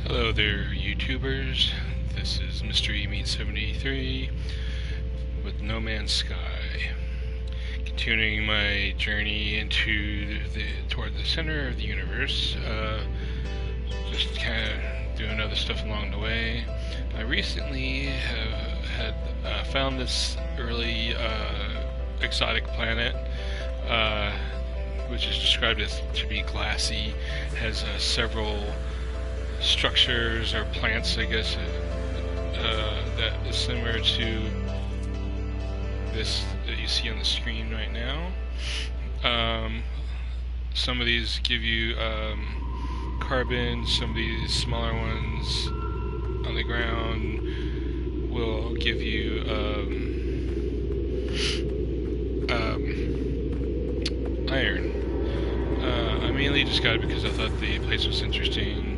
Hello there, YouTubers. This is Mystery Meat 73 with No Man's Sky. Continuing my journey toward the center of the universe. Just kind of doing other stuff along the way. I recently had found this really exotic planet, which is described as to be glassy. It has several structures or plants, I guess, that is similar to this that you see on the screen right now. Some of these give you carbon, some of these smaller ones on the ground will give you iron. I mainly just got it because I thought the place was interesting.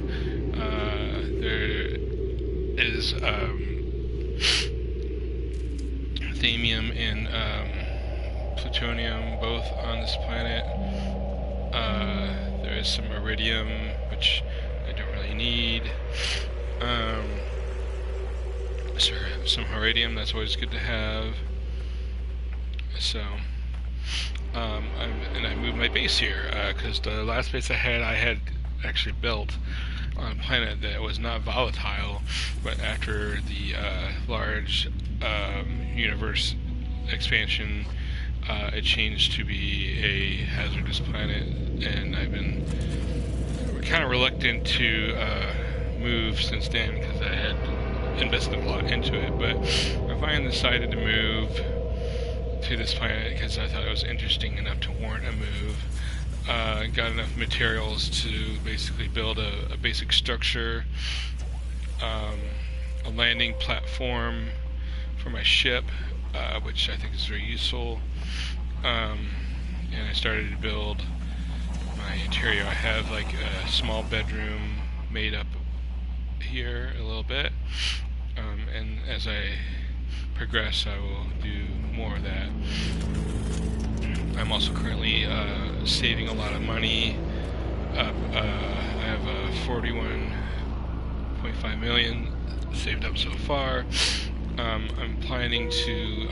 There is themium and plutonium both on this planet. There is some iridium, which I don't really need. Some iridium, that's always good to have. So, I moved my base here because the last base I had actually built on a planet that was not volatile, but after the large universe expansion, it changed to be a hazardous planet, and I've been kind of reluctant to move since then because I had invested a lot into it, but I finally decided to move to this planet because I thought it was interesting enough to warrant a move. Got enough materials to basically build a basic structure, a landing platform for my ship, which I think is very useful, and I started to build my interior. I have like a small bedroom made up here a little bit, and as I progress I will do more of that. I'm also currently saving a lot of money up. I have 41.5 million saved up so far. I'm planning to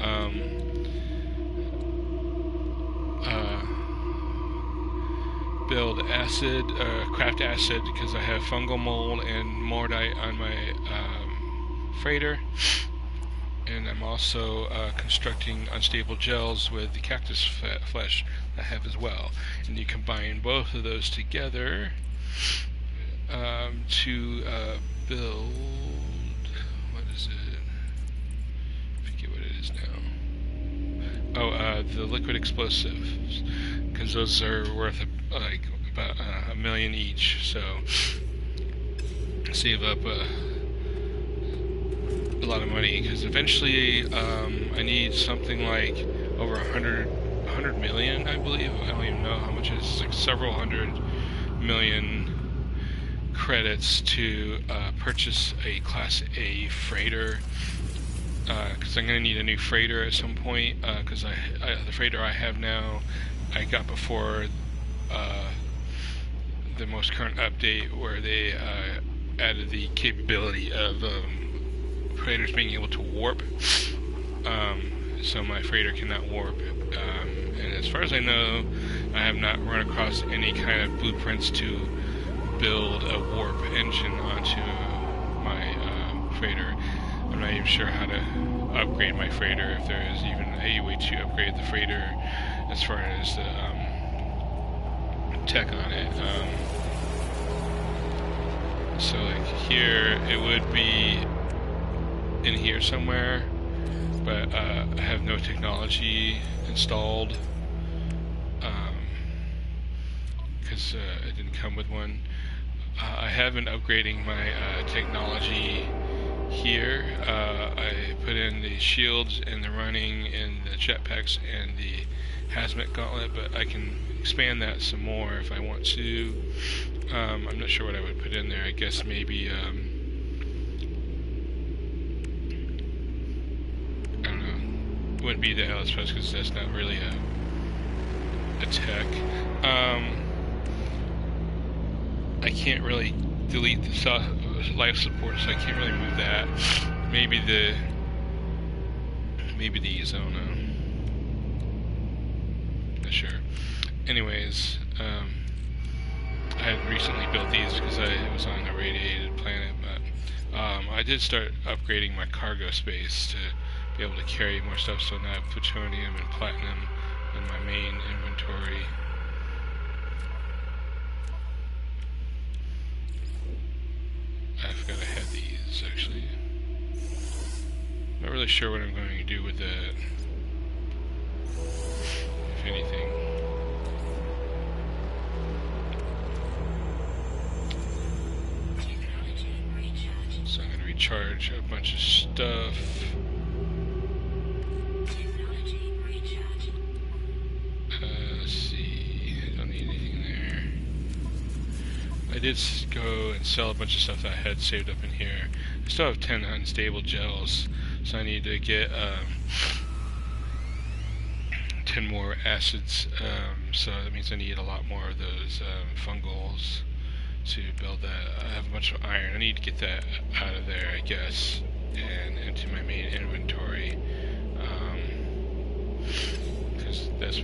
build craft acid, because I have fungal mold and mordite on my freighter. And I'm also constructing unstable gels with the cactus flesh I have as well. And you combine both of those together to build, what is it? I forget what it is now. Oh, the liquid explosives, because those are worth like about $1 million each. So save up a lot of money, because eventually I need something like over 100 million, I believe. I don't even know how much it is. It's like several hundred million credits to purchase a Class A freighter, because I'm going to need a new freighter at some point, because the freighter I have now I got before the most current update, where they added the capability of freighters being able to warp, so my freighter cannot warp, and as far as I know, I have not run across any kind of blueprints to build a warp engine onto my freighter. I'm not even sure how to upgrade my freighter, if there is even a way to upgrade the freighter as far as the tech on it. So like here, it would be in here somewhere, but I have no technology installed because it didn't come with one. I have been upgrading my technology here. I put in the shields and the running and the jetpacks and the hazmat gauntlet, but I can expand that some more if I want to. I'm not sure what I would put in there. I guess maybe wouldn't be the LS Plus, because that's not really a tech. I can't really delete the life support, so I can't really move that. Maybe these, I don't know. Not sure. Anyways, I had recently built these because I was on a radiated planet, but I did start upgrading my cargo space to be able to carry more stuff, so now I have plutonium and platinum in my main inventory. I forgot I had these, actually. Not really sure what I'm going to do with that, if anything. So I'm going to recharge a bunch of stuff. Let's see, I don't need anything there. I did go and sell a bunch of stuff that I had saved up in here. I still have 10 unstable gels, so I need to get 10 more acids, so that means I need a lot more of those fungals to build that. I have a bunch of iron. I need to get that out of there, I guess, and into my main inventory, because that's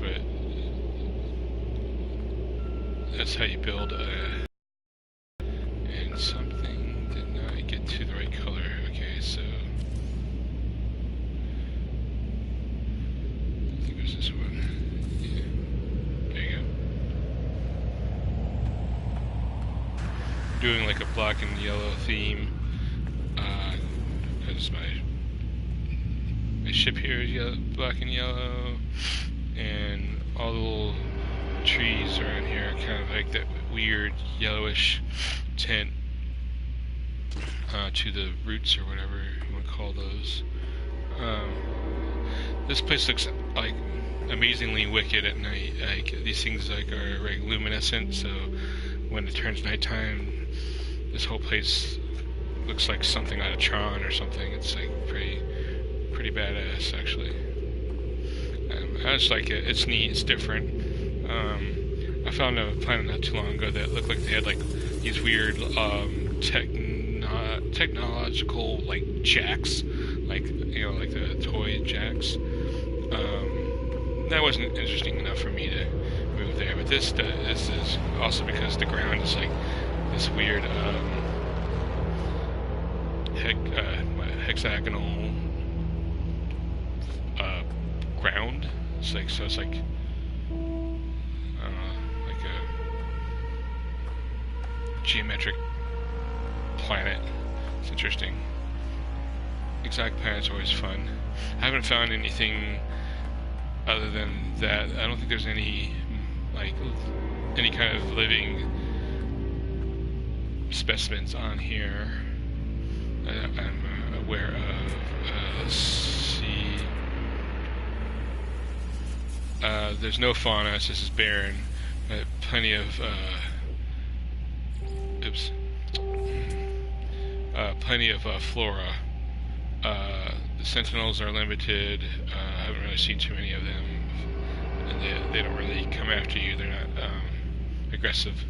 how you build and something did not get to the right color. Okay, so I think it was this one. Yeah. There you go. Doing like a black and yellow theme, because my ship here is black and yellow, and all the little trees around here are kind of like that weird yellowish tint to the roots, or whatever you want to call those. This place looks like amazingly wicked at night. Like, these things are like luminescent, so when it turns nighttime, this whole place looks like something out of Tron or something. It's like pretty badass, actually. I just like it. It's neat. It's different. I found a planet not too long ago that looked like they had like these weird technological like jacks, like, you know, like the toy jacks. That wasn't interesting enough for me to move there. But this is also because the ground is like this weird hexagonal ground. It's like, so it's like, I don't know, like a geometric planet. It's interesting. Exotic planets are always fun. I haven't found anything other than that. I don't think there's any kind of living specimens on here I'm aware of. Let's see. There's no fauna, so this is barren. Plenty of flora. The sentinels are limited. I haven't really seen too many of them, and they don't really come after you. They're not aggressive,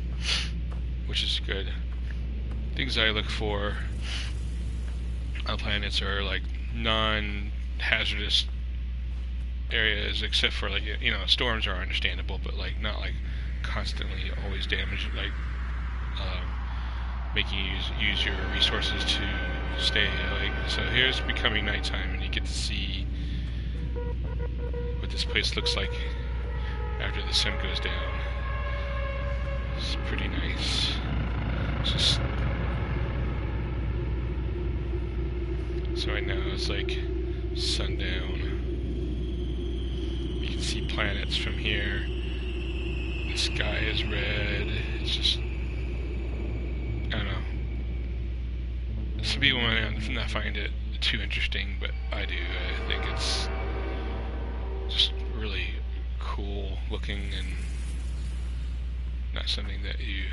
which is good. Things I look for on planets are like non-hazardous areas, except for, like, you know, storms are understandable, but like not like constantly always damage, like making you use your resources to stay, like, so here's becoming nighttime and you get to see what this place looks like after the sun goes down. It's pretty nice. It's just, so right now it's like sundown. You can see planets from here. The sky is red. It's just, I don't know. Some people might not find it too interesting, but I do. I think it's just really cool looking and not something that you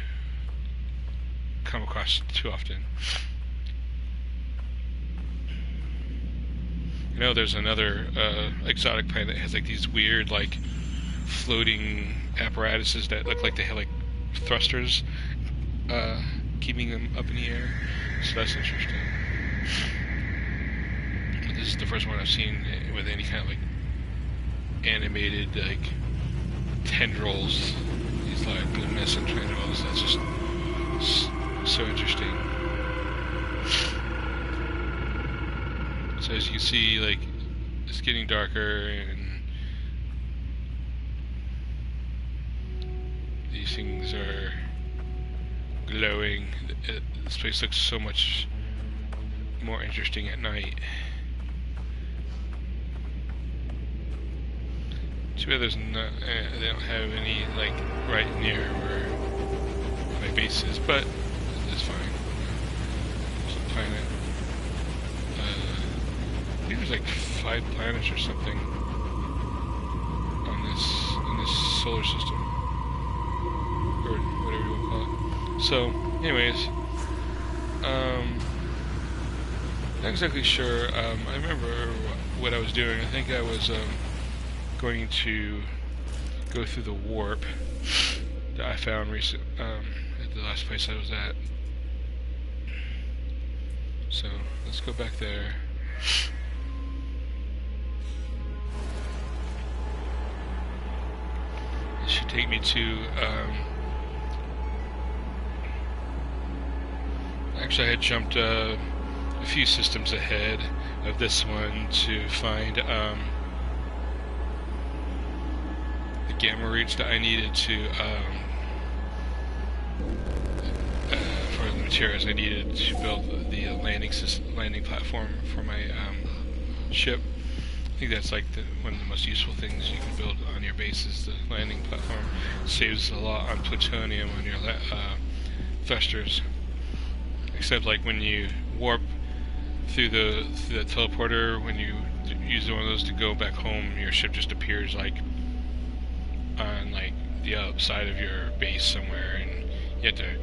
come across too often. You know, there's another exotic planet that has like these weird, like, floating apparatuses that look like they have like thrusters keeping them up in the air. So that's interesting. This is the first one I've seen with any kind of like animated like tendrils. These like luminescent tendrils. That's just so interesting. So as you can see, like it's getting darker and these things are glowing. This place looks so much more interesting at night. Too bad there's not, they don't have any like right near where my base is, but it's fine. There's a planet. I think there's like 5 planets or something on in this solar system, or whatever you want to call it. So, anyways, not exactly sure. I remember what I was doing. I think I was going to go through the warp that I found at the last place I was at. So let's go back there. This should take me to actually I had jumped a few systems ahead of this one to find the gamma reach that I needed to for the materials I needed to build the landing platform for my ship. I think that's like one of the most useful things you can build on your base is the landing platform. It saves a lot on plutonium on your thrusters. Except like when you warp through the teleporter, when you use one of those to go back home, your ship just appears like on like the outside of your base somewhere, and you have to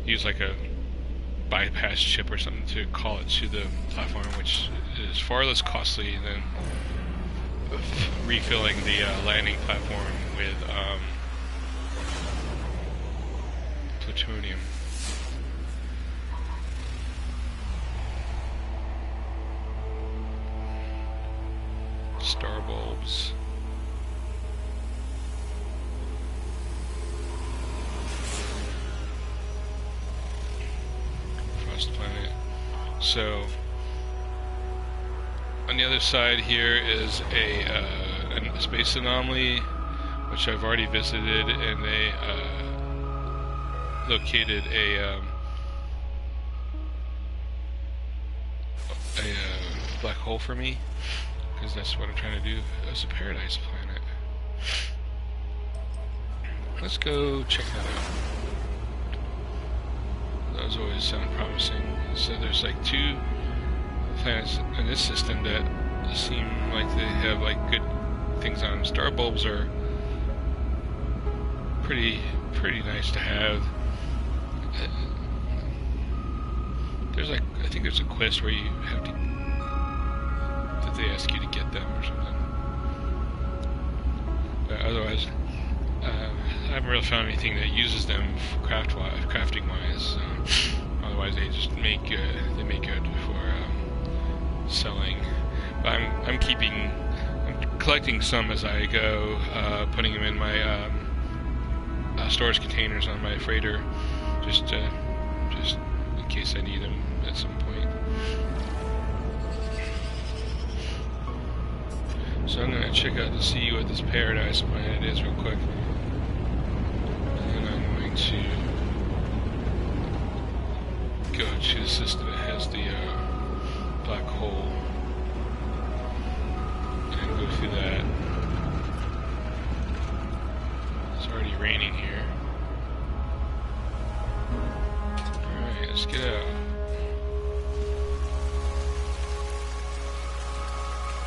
use like a bypass chip or something to call it to the platform, which is far less costly than refilling the landing platform with plutonium. Star bulbs. Frost planet. So on the other side here is a space anomaly, which I've already visited, and they located a black hole for me, because that's what I'm trying to do as a paradise planet. Let's go check that out. Those always sound promising. So there's like 2 planets in this system that seem like they have like good things on them. Star bulbs are pretty nice to have. There's like, I think there's a quest where you have to, that they ask you to get them or something. But otherwise, I haven't really found anything that uses them crafting wise. Otherwise, they just make good. They make good for selling. But I'm collecting some as I go, putting them in my storage containers on my freighter, just in case I need them at some point. So I'm gonna check out to see what this paradise planet is real quick, and then I'm going to go to the system that has the black hole and go through that. It's already raining here. Alright, let's get out.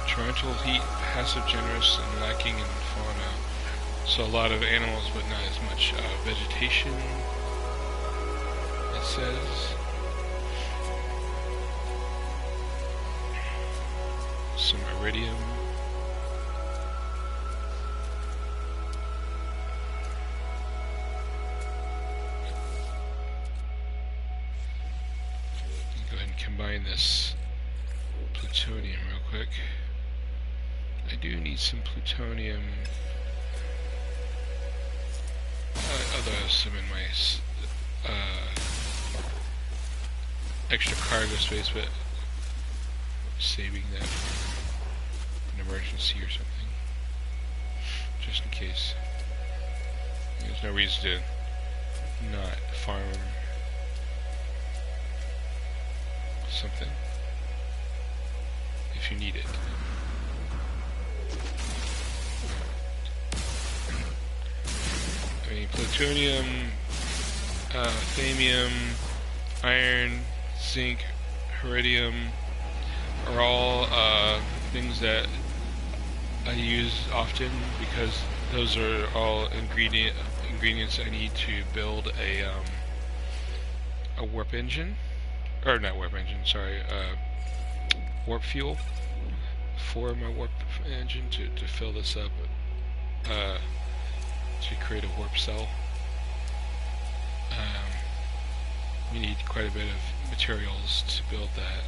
Torrential heat, passive, generous, and lacking in fauna. So a lot of animals, but not as much vegetation, it says. Some iridium. combine this plutonium real quick. I do need some plutonium. Although I have some in my extra cargo space, but saving that for an emergency or something, just in case. There's no reason to not farm something if you need it. I mean, plutonium, thamium, iron, zinc, iridium are all things that I use often because those are all ingredients I need to build a warp engine, or not warp engine, sorry, warp fuel for my warp engine to fill this up, to create a warp cell. We need quite a bit of materials to build that,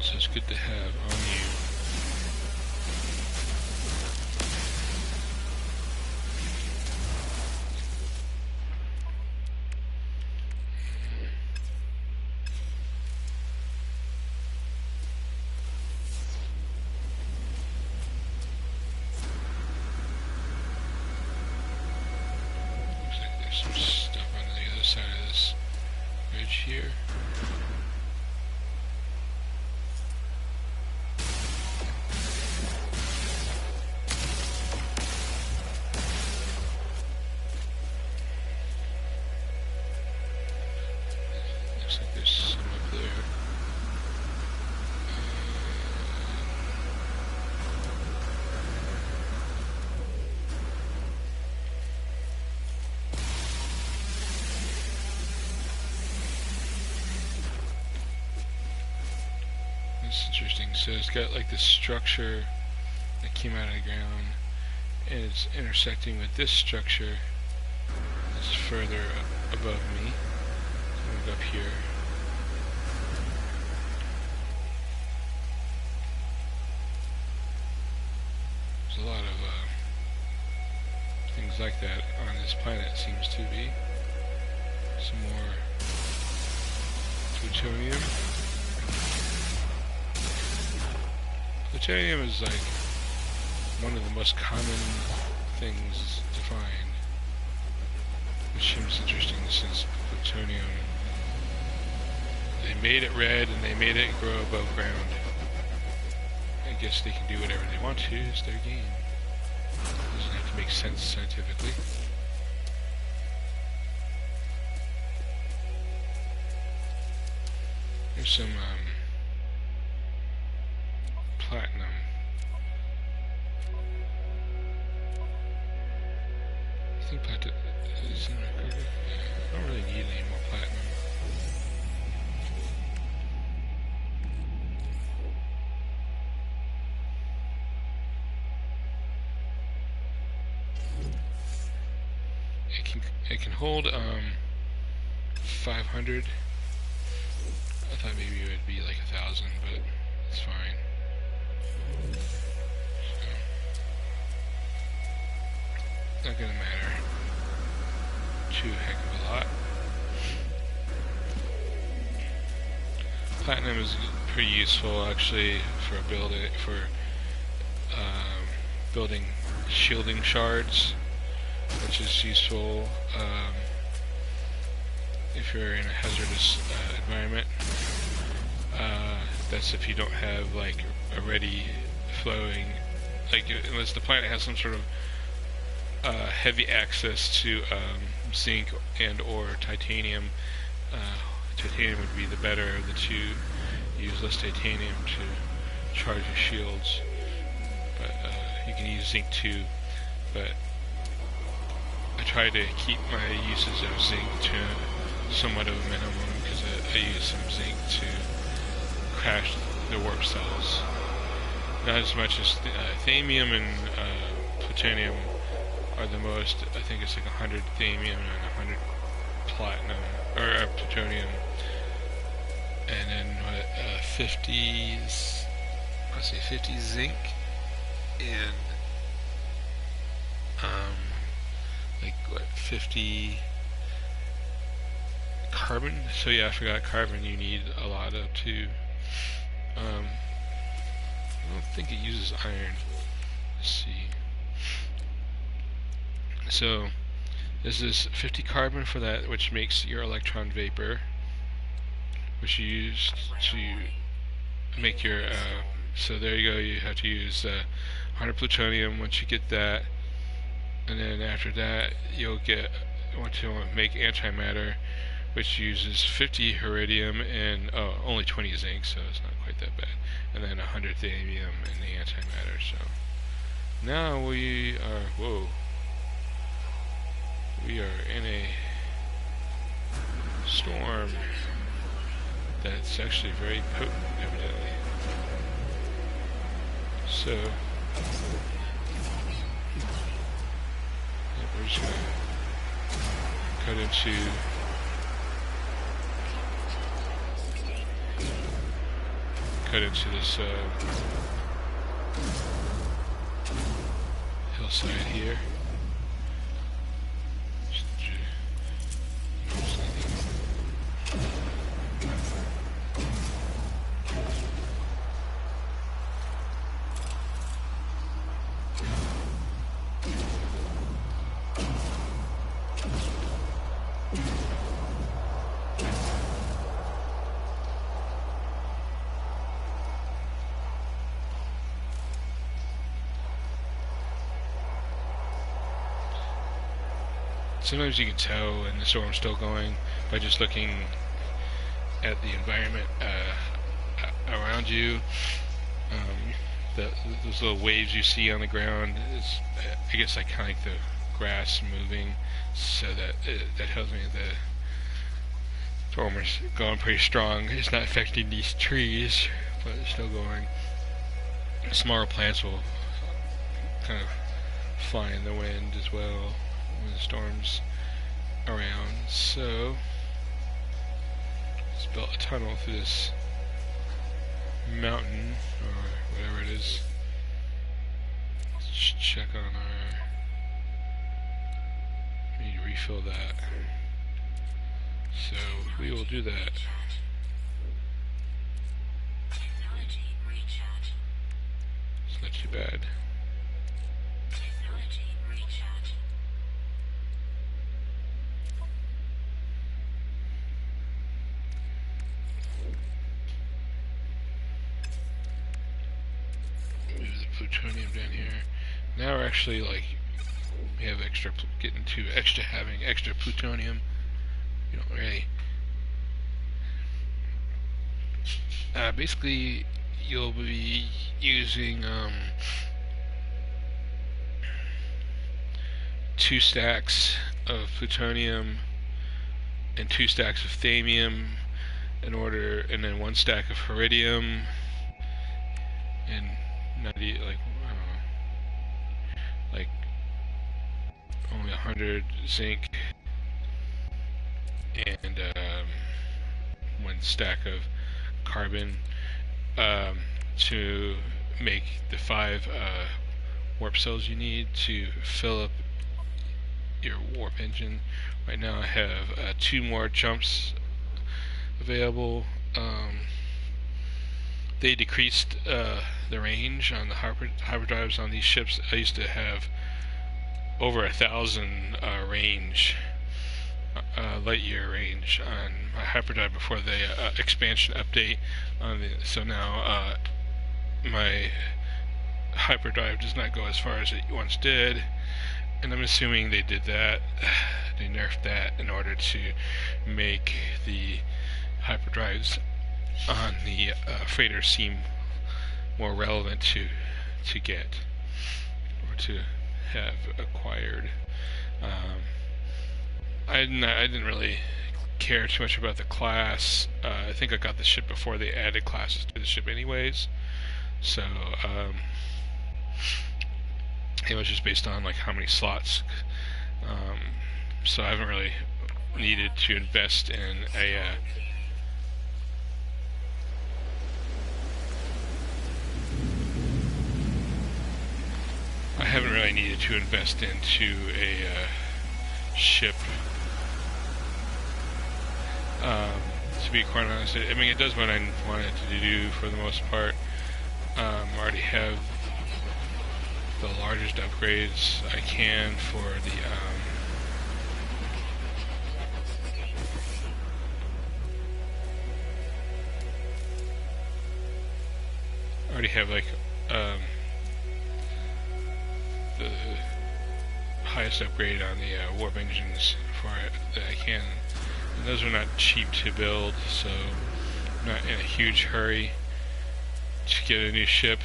so it's good to have on you. Some stuff on the other side of this ridge here. Looks like there's some up there. That's interesting. So it's got like this structure that came out of the ground, and it's intersecting with this structure that's further above me. So move up here. There's a lot of things like that on this planet, seems to be. Some more plutonium. Plutonium is like one of the most common things to find, which seems interesting since plutonium, they made it red and they made it grow above ground. I guess they can do whatever they want to, it's their game. It doesn't have to make sense scientifically. There's some platinum. I think platinum is in my cargo. Yeah, I don't really need any more platinum. It can hold 500. I thought maybe it would be like 1,000, but it's fine. So, not gonna matter too heck of a lot. Platinum is pretty useful actually for building shielding shards, which is useful if you're in a hazardous environment. That's if you don't have like a ready flowing, like unless the planet has some sort of heavy access to zinc and or titanium. Titanium would be the better of the two. Use less titanium to charge your shields, but you can use zinc too. But I try to keep my uses of zinc to somewhat of a minimum because I use some zinc to crash the warp cells. Not as much as thamium and plutonium are the most. I think it's like 100 thamium and 100 platinum or plutonium and then 50, let's say 50 zinc, and like what, 50 carbon. So yeah, I forgot carbon. You need a lot of too. I don't think it uses iron. Let's see. So this is 50 carbon for that, which makes your electron vapor, which you use to make your. So there you go. You have to use 100 plutonium once you get that, and then after that you'll want to make antimatter, which uses 50 iridium and only 20 zinc, so it's not quite that bad, and then 100 thallium in the antimatter. So now we are in a storm that's actually very potent, evidently. So we're just gonna cut into this hillside here. Sometimes you can tell when the storm's still going by just looking at the environment around you. Those little waves you see on the ground is, I guess, like kind of like the grass moving, so that tells me the storm is going pretty strong. It's not affecting these trees, but it's still going. Smaller plants will kind of fly in the wind as well when the storm's around. So let's build a tunnel through this mountain or whatever it is. Let's check on our. We need to refill that. So we will do that. It's not too bad. Plutonium down here. Now we're actually we have getting to having extra plutonium. You don't really. Basically, you'll be using 2 stacks of plutonium and 2 stacks of thallium and then 1 stack of iridium and 90, I don't know, like only 100 zinc and 1 stack of carbon to make the 5 warp cells you need to fill up your warp engine. Right now I have 2 more jumps available. They decreased the range on the hyperdrives on these ships. I used to have over 1,000 light year range on my hyperdrive before the expansion update. So now my hyperdrive does not go as far as it once did, and I'm assuming they did that. They nerfed that in order to make the hyperdrives on the freighter seem more relevant to get or to have acquired. I didn't really care too much about the class. I think I got the ship before they added classes to the ship anyways, so it was just based on how many slots. So I haven't really needed to invest in really needed to invest into a ship. To be quite honest, I mean, it does what I want it to do for the most part. I already have the largest upgrades I can for the already have like the highest upgrade on the warp engines for it that I can. And those are not cheap to build, so I'm not in a huge hurry to get a new ship,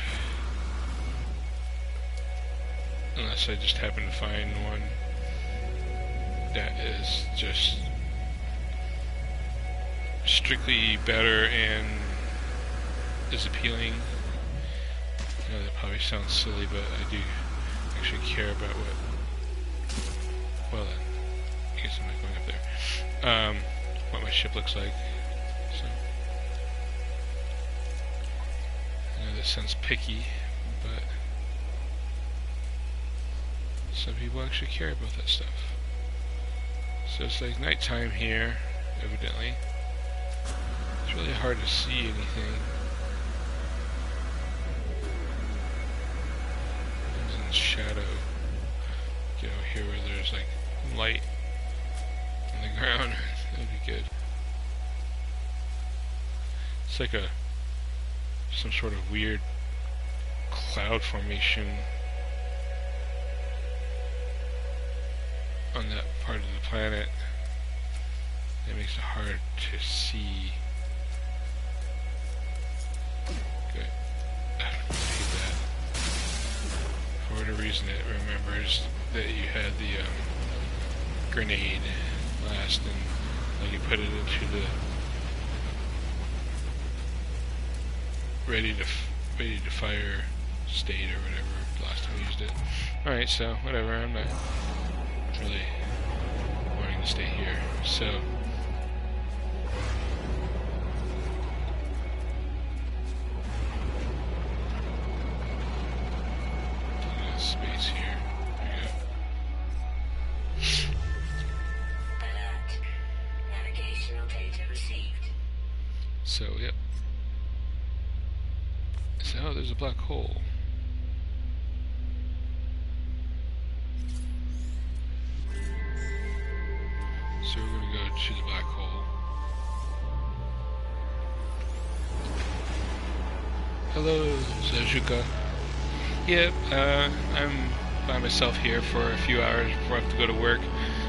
unless I just happen to find one that is just strictly better and is appealing. I know that probably sounds silly, but I do actually care about what, well then, I guess I'm not going up there, what my ship looks like. So, I know that sounds picky, but some people actually care about that stuff. So it's like nighttime here, evidently. It's really hard to see anything. It's in shadow. Get over here where there's like light on the ground. That'd be good. It's like some sort of weird cloud formation on that part of the planet. It makes it hard to see. Good. I hate that. For whatever reason, it remembers that you had the grenade last, and like you put it into the ready to fire state or whatever last time we used it. All right, so whatever. I'm not really wanting to stay here, so space here. There you go. Alert. Navigational data received. So, yep. So, oh, there's a black hole. So we're going to go to the black hole. Hello, Zajuka. Yep, I'm by myself here for a few hours before I have to go to work,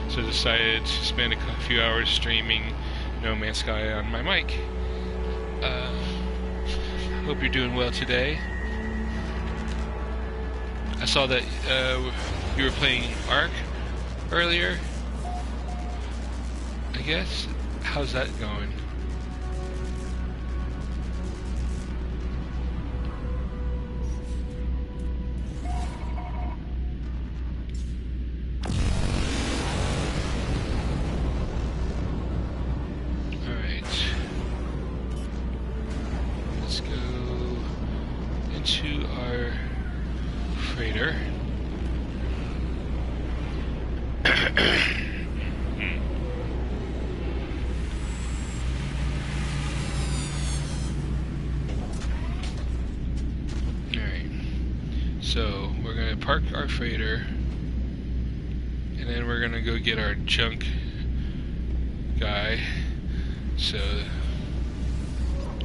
so I decided to spend a few hours streaming No Man's Sky on my mic. Hope you're doing well today. I saw that you were playing Ark earlier, I guess. How's that going? To our freighter. Alright, so we're going to park our freighter, and then we're going to go get our junk guy. So,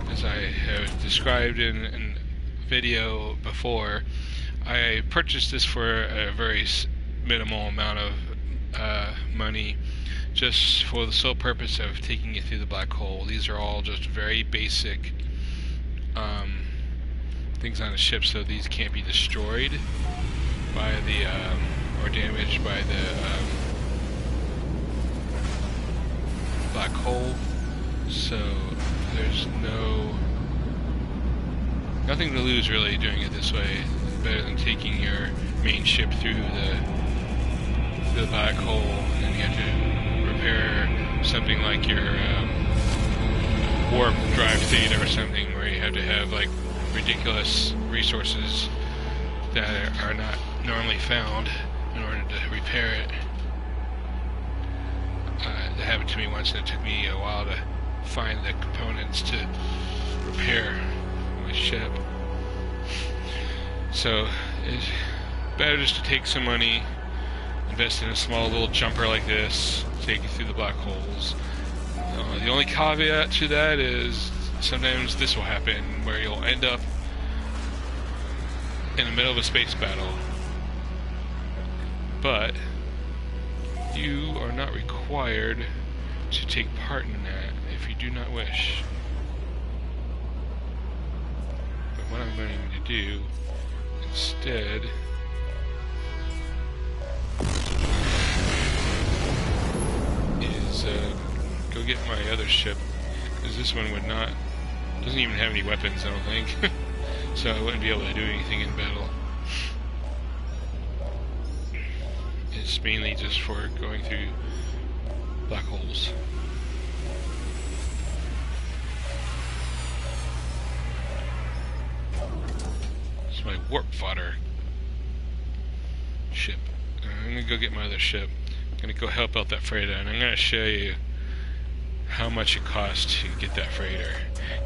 as I have described in video before, I purchased this for a very minimal amount of money, just for the sole purpose of taking it through the black hole. These are all just very basic things on a ship, so these can't be destroyed by the or damaged by the black hole. So there's nothing to lose really doing it this way. It's better than taking your main ship through the black hole, and then you have to repair something like your warp drive theta or something, where you have to have like ridiculous resources that are not normally found in order to repair it. It happened to me once, and it took me a while to find the components to repair my ship. So it's better just to take some money, invest in a small little jumper like this, take you through the black holes. The only caveat to that is sometimes this will happen where you'll end up in the middle of a space battle, but you are not required to take part in that if you do not wish. But what I'm going to do instead is go get my other ship, because this one doesn't even have any weapons, I don't think. So I wouldn't be able to do anything in battle. It's mainly just for going through black holes. It's my warp fodder ship. I'm gonna go get my other ship. I'm gonna go help out that freighter, and I'm gonna show you how much it costs to get that freighter.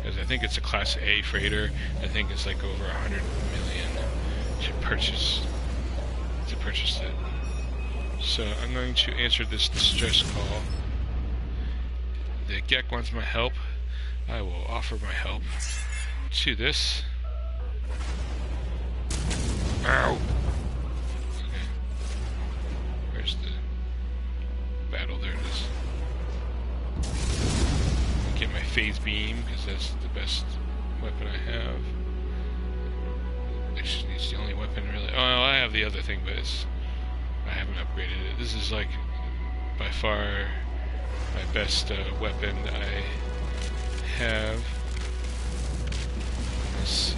Because I think it's a Class A freighter. I think it's like over 100 million to purchase it. So I'm going to answer this distress call. The Gek wants my help. I will offer my help to this. Ow! Okay. Where's the battle? There it is. Get my phase beam, because that's the best weapon I have. Actually, it's the only weapon really. Oh, no, I have the other thing, but I haven't upgraded it. This is like by far my best weapon that I have. Let's see.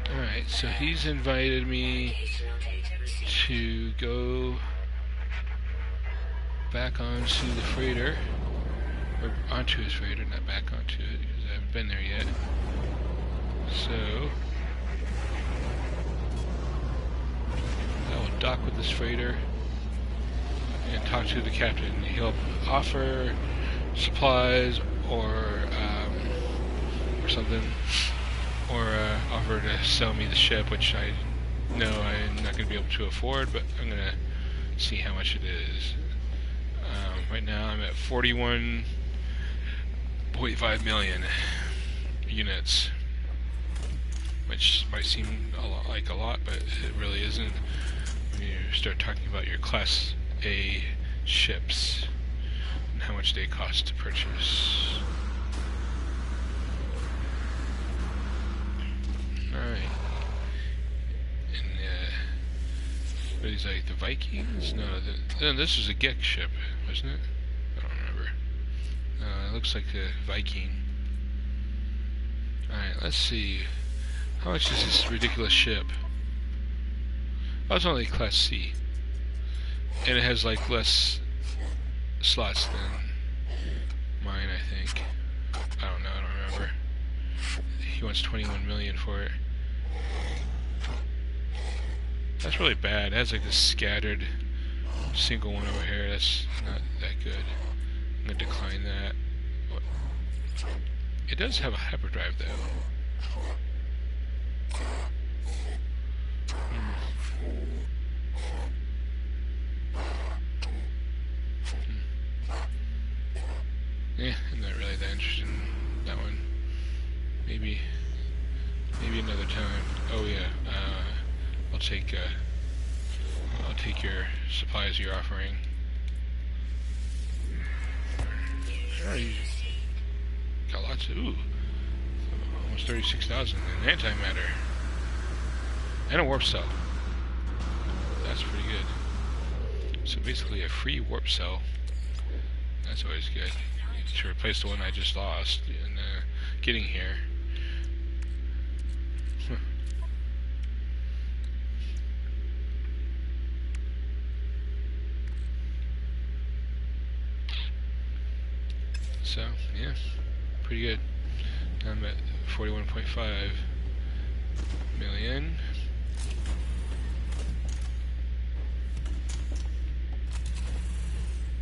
Alright, so he's invited me to go back onto the freighter, or onto his freighter, not back onto it, because I haven't been there yet. So I will dock with this freighter and talk to the captain. He'll offer supplies or something, or offer to sell me the ship, which I know I'm not going to be able to afford, but I'm going to see how much it is. Right now I'm at 41.5 million units, which might seem like a lot, but it really isn't when you start talking about your Class A ships and how much they cost to purchase. Alright. And, what is like the Vikings? No, this was a Gek ship, wasn't it? I don't remember. It looks like a Viking. Alright, let's see. How much is this ridiculous ship? Oh, it's only Class C. And it has like less slots than mine, I think. I don't know, I don't remember. He wants 21 million for it. That's really bad. It has like this scattered single one over here. That's not that good. I'm gonna decline that. It does have a hyperdrive though. Yeah, I'm not really that interested in that one. Maybe another time. Oh yeah, I'll take your supplies you're offering. Alright, got lots of almost 36,000 in antimatter and a warp cell. That's pretty good. So basically a free warp cell. That's always good. To replace the one I just lost in getting here. So, yeah, pretty good. I'm at 41.5 million.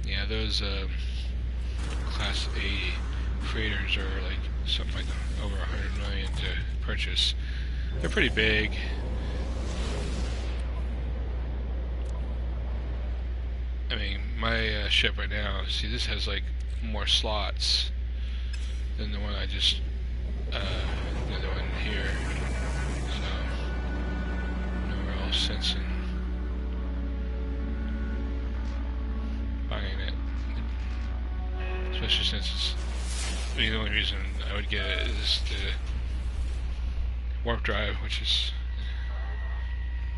Yeah, those Class A freighters are like something like over 100 million to purchase. They're pretty big. I mean, my ship right now, see, this has like more slots than the one I just, the one here. So, no real sense in buying it. Especially since it's, I mean, the only reason I would get it is the warp drive, which is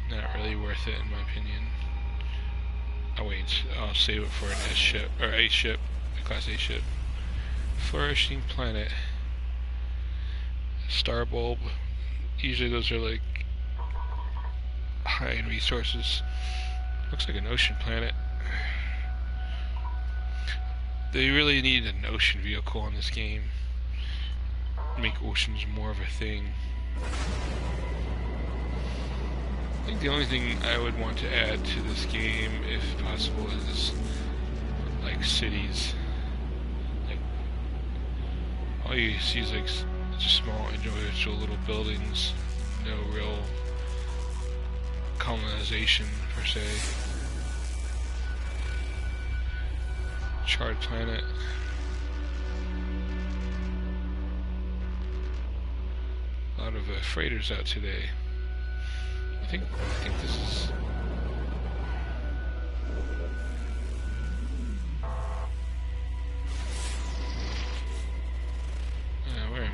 not really worth it in my opinion. I'll save it for an S ship, or A ship, a Class A ship. Flourishing planet. Star bulb. Usually those are like high in resources. Looks like an ocean planet. They really need an ocean vehicle in this game. Make oceans more of a thing. I think the only thing I would want to add to this game, if possible, is like cities. Like all you see is like just small individual little buildings, no real colonization per se. Charred planet. A lot of freighters out today. I think this is. Where am I?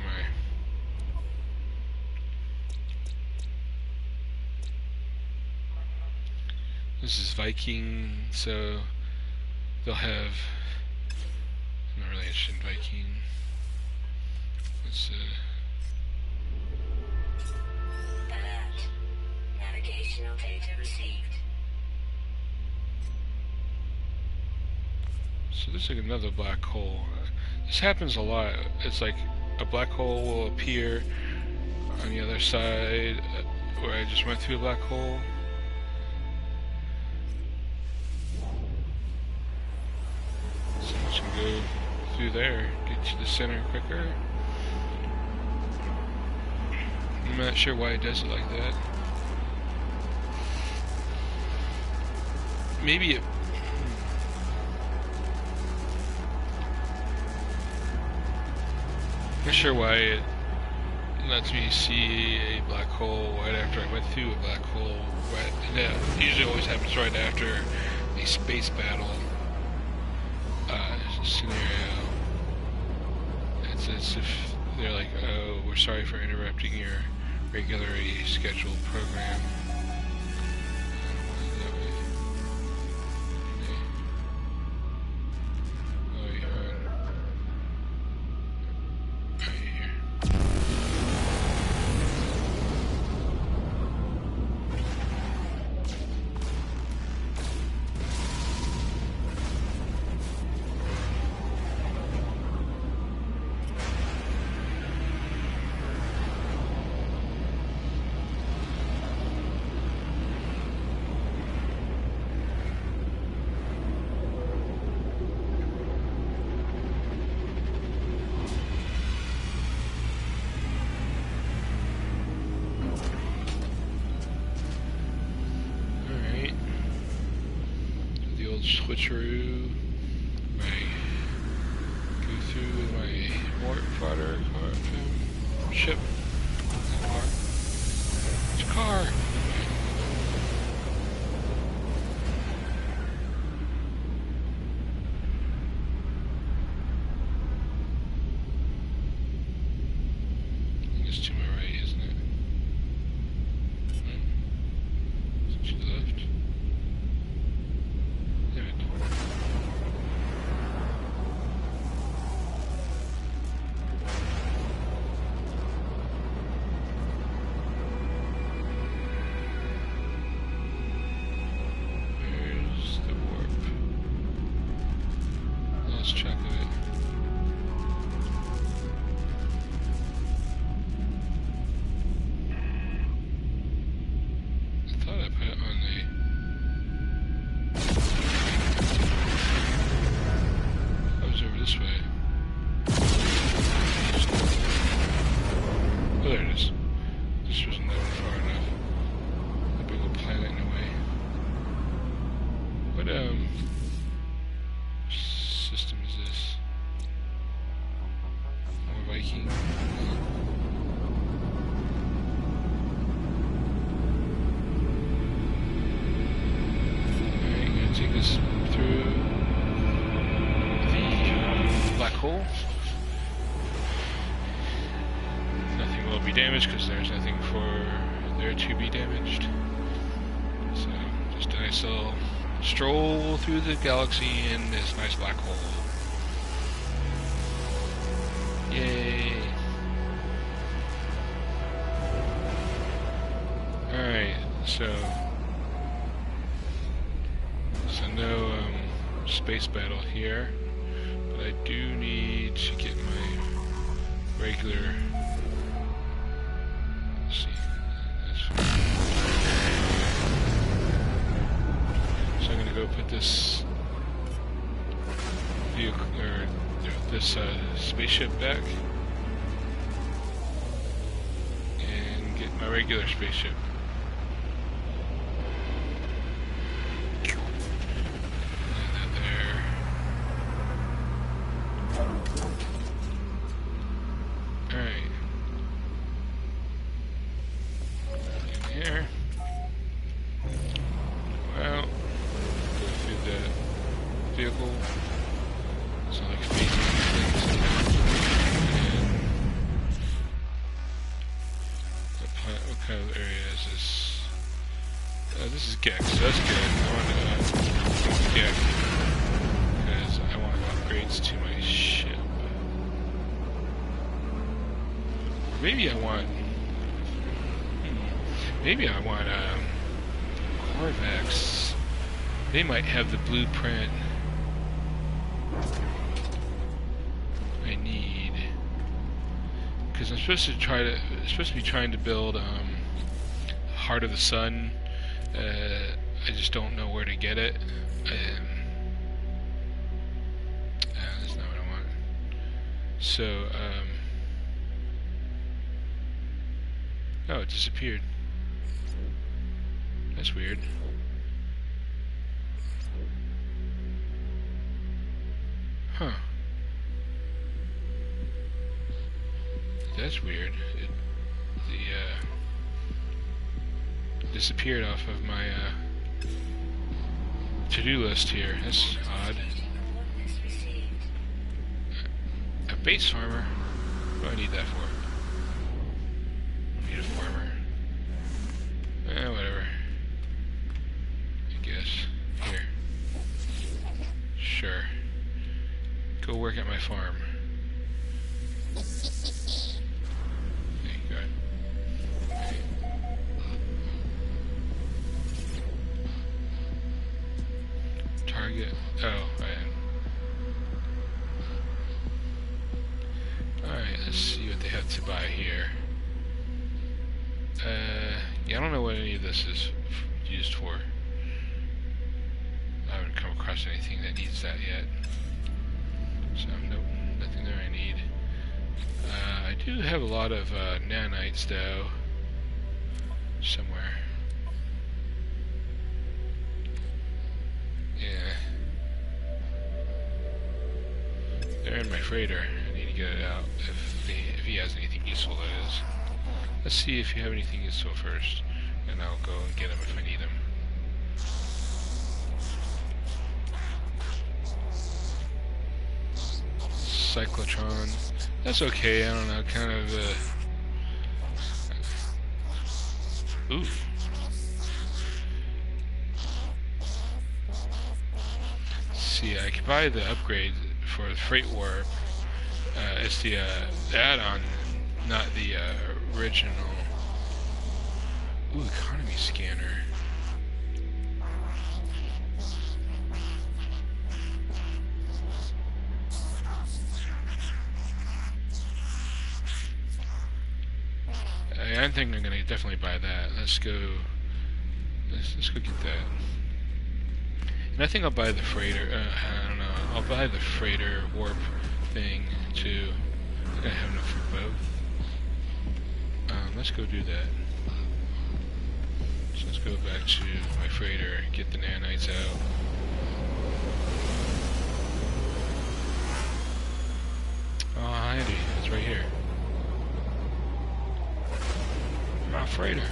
This is Viking, so they'll have. I'm not really interested in Viking. Let's Alert. Navigational data received. So this is like another black hole. This happens a lot. It's like a black hole will appear on the other side where I just went through a black hole. go through there, get to the center quicker. I'm not sure why it does it like that. Maybe it... I'm not sure why it lets me see a black hole right after I went through a black hole. Right, that usually always happens right after a space battle scenario. It's as if they're like, oh, we're sorry for interrupting your regularly scheduled program. Switcheroo. Go through with my warp fodder ship. Car. It's a car. I think it's to my right, isn't it? Is it to the left? Damn it. Where's the warp? Lost track of it. I thought I put it on the... over this way. Oh, there it is. This wasn't that far enough. A big old planet in a way. What system is this? More Viking. Alright, gonna take us through black hole. Nothing will be damaged because there's nothing for there to be damaged. So just a nice little stroll through the galaxy in this nice black hole. Yay! Alright, so no space battle here. I do need to get my regular. Let's see. So I'm gonna go put this vehicle or this spaceship back and get my regular spaceship. This is Gex, so that's good. I want to Gex because I want upgrades to my ship. Maybe I want Corvax. They might have the blueprint I need because I'm supposed to be trying to build Heart of the Sun. I just don't know where to get it. There's So, oh, it disappeared. That's weird. Huh. That's weird. It disappeared off of my to-do list here. That's odd. A base farmer? What do I need that for? I need a farmer. Whatever. I guess. Here. Sure. Go work at my farm. Okay, good. Okay. Target. Oh, alright, let's see what they have to buy here. Yeah, I don't know what any of this is used for. I haven't come across anything that needs that yet. So, nope, nothing there I need. I do have a lot of nanites, though, somewhere. Yeah. They're in my freighter. I need to get it out if he has anything useful, that is. Let's see if you have anything useful first, and I'll go and get them if I need them. Cyclotron. That's okay, I don't know, kind of, ooh. See, I can buy the upgrade for the Freight Warp. It's the add-on, not the original. Ooh, economy scanner. I think I'm gonna definitely buy that. Let's go get that. And I think I'll buy the freighter. I don't know. I'll buy the freighter warp thing too. I think I have enough for both. Let's go do that. So let's go back to my freighter, get the nanites out. Oh, handy. It's right here. My freighter.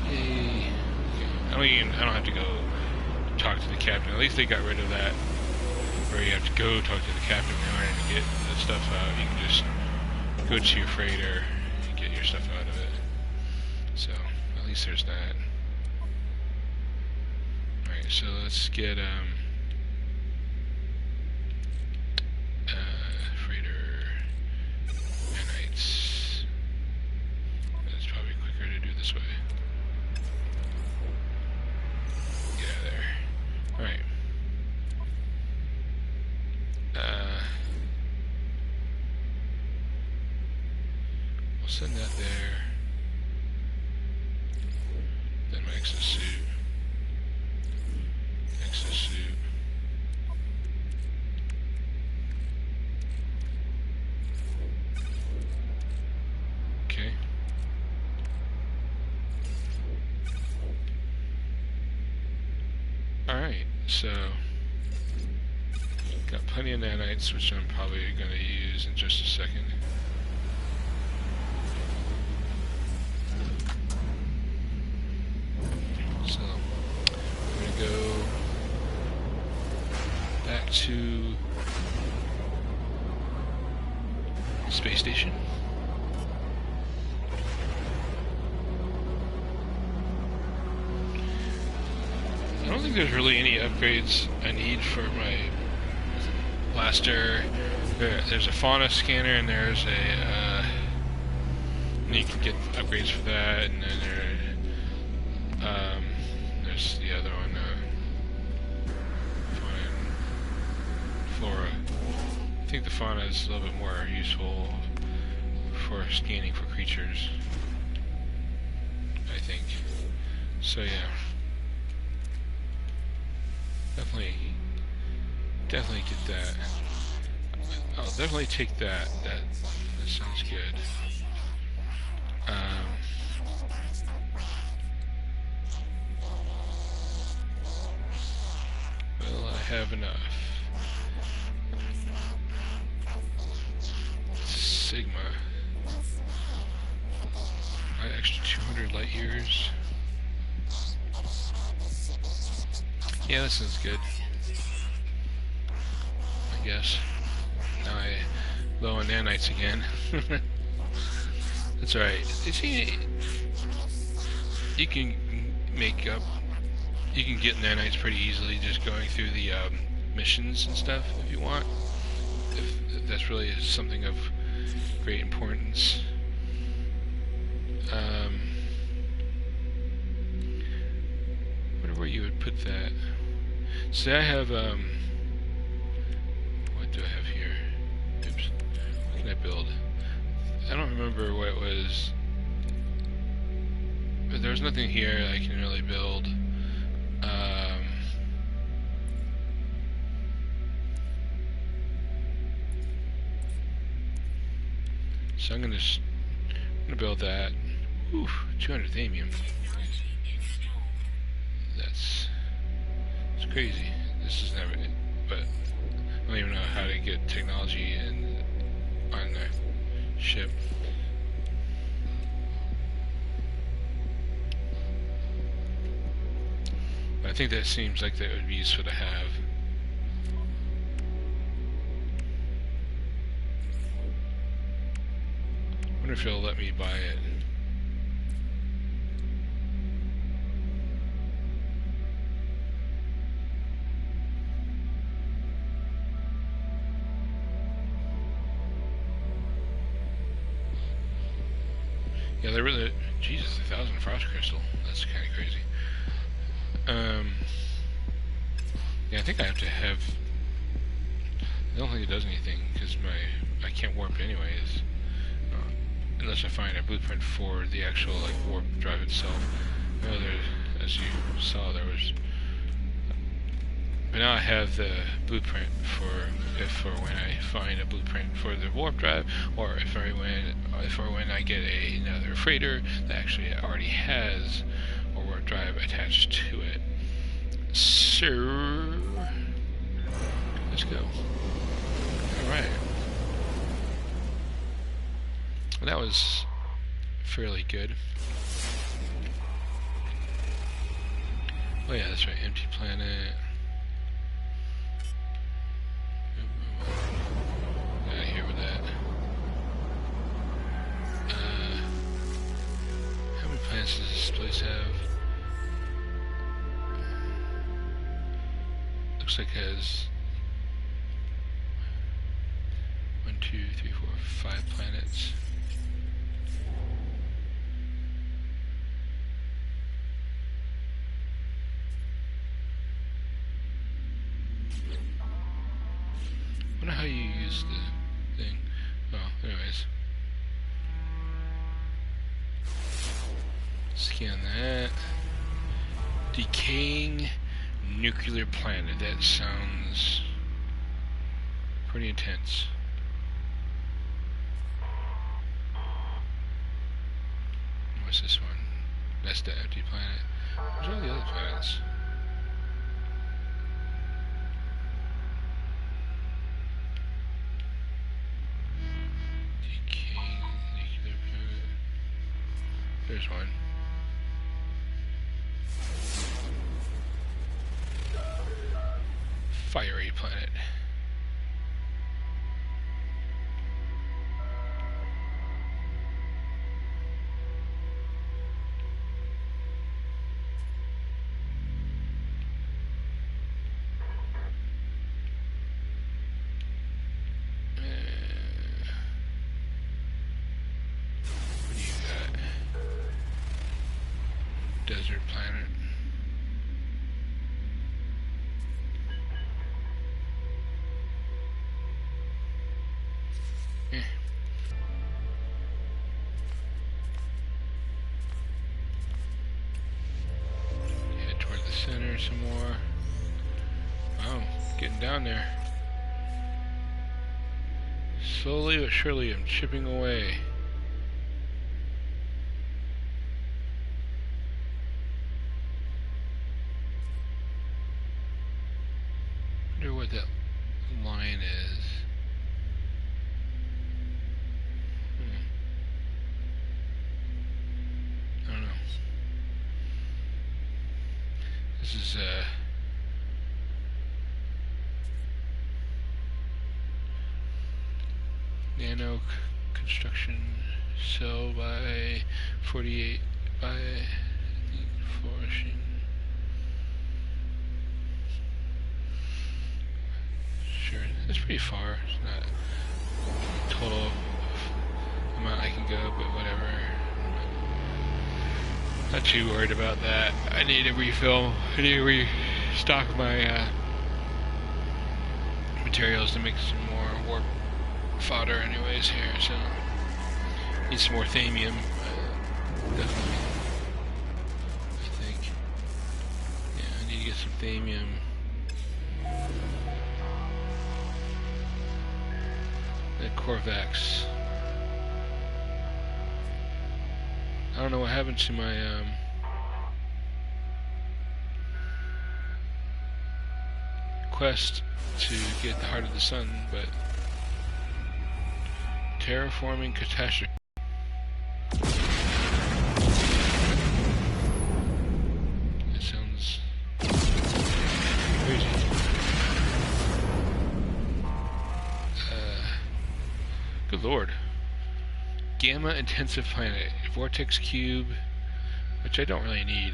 Yay. I don't have to go talk to the captain. At least they got rid of that where you have to go talk to the captain in order to get the stuff out. You can just go to your freighter and get your stuff out of it. So, at least there's that. Alright, so let's get freighter nanites. It's probably quicker to do this way. Get out of there. Alright. We'll send that there. Then my exosuit. Exosuit. Okay. Alright, so got plenty of nanites, which I'm probably going to use in just a second. So I'm going to go back to the space station. I don't think there's really any upgrades I need for my blaster. There's a fauna scanner and there's a and you can get upgrades for that, and then there's the other one, fauna and flora. I think the fauna is a little bit more useful for scanning for creatures, I think. So yeah, definitely get that. I'll definitely take that. That sounds good. Will I have enough? Sigma. An extra 200 light years. Yeah, that sounds good. I guess. Now I low on nanites again. That's alright. You see, you can make up. You can get nanites pretty easily just going through the missions and stuff if you want. If that's really something of great importance. Wonder where you would put that. Say I have what do I have here? Oops. What can I build? I don't remember what it was. But there's nothing here that I can really build. So I'm gonna build that. Oof, 200 thamium. That's crazy. This is never. But I don't even know how to get technology on the ship. But I think that seems like that would be useful to have. I wonder if it'll let me buy it. Yeah, they're really. Jesus, 1,000 frost crystal. That's kind of crazy. Yeah, I think I have to have. I don't think it does anything because I can't warp anyways, unless I find a blueprint for the actual like warp drive itself. Oh, there, as you saw, there was. But now I have the blueprint for when I find a blueprint for the warp drive, or if when I get another freighter that actually already has a warp drive attached to it. So let's go. All right. Well, that was fairly good. Oh yeah, that's right. Empty planet. Out of here with that. How many planets does this place have? Looks like it has 1, 2, 3, 4, 5 planets. I wonder how you use the thing. Oh, anyways. Scan that. Decaying nuclear planet. That sounds pretty intense. What's this one? That's the empty planet. Where's all the other planets? Decaying nuclear planet. There's one. Fiery planet. What do you got? Desert planet. center some more. Wow, getting down there. Slowly but surely I'm chipping away. Wonder what that line is. I don't know. This is nano construction cell by 48 by flourishing. Sure, that's pretty far. It's not total amount I can go, but whatever. Not too worried about that. I need to refill. I need to restock my materials to make some more warp fodder anyways here, so need some more thamium, definitely. I think. Yeah, I need to get some thamium. The Corvax. I don't know what happened to my quest to get the Heart of the Sun, but terraforming catastrophe. That sounds crazy. Good lord. Gamma intensive planet, vortex cube, which I don't really need.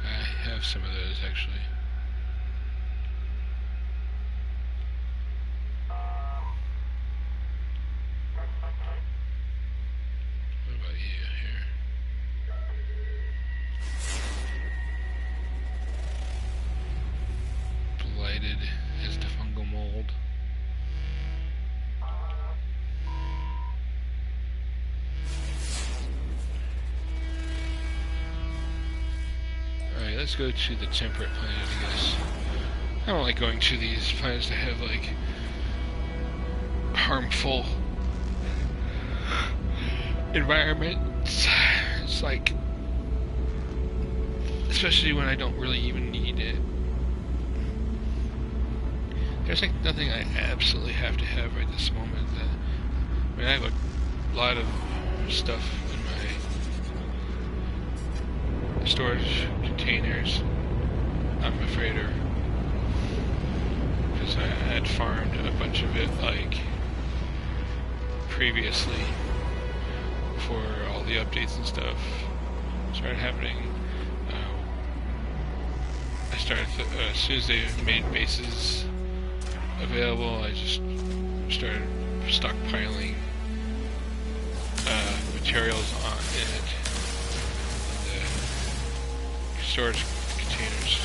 I have some of those actually. What about you here? Blighted as the fungal mold. Alright, let's go to the temperate planet, I guess. I don't like going to these planets that have, like, harmful environments. It's like, especially when I don't really even need it. There's like nothing I absolutely have to have right this moment. I mean, I have a lot of stuff in my storage containers. I'm afraid, or because I had farmed a bunch of it like previously before all the updates and stuff started happening. I started as soon as they made bases available, I just started stockpiling materials in the storage containers.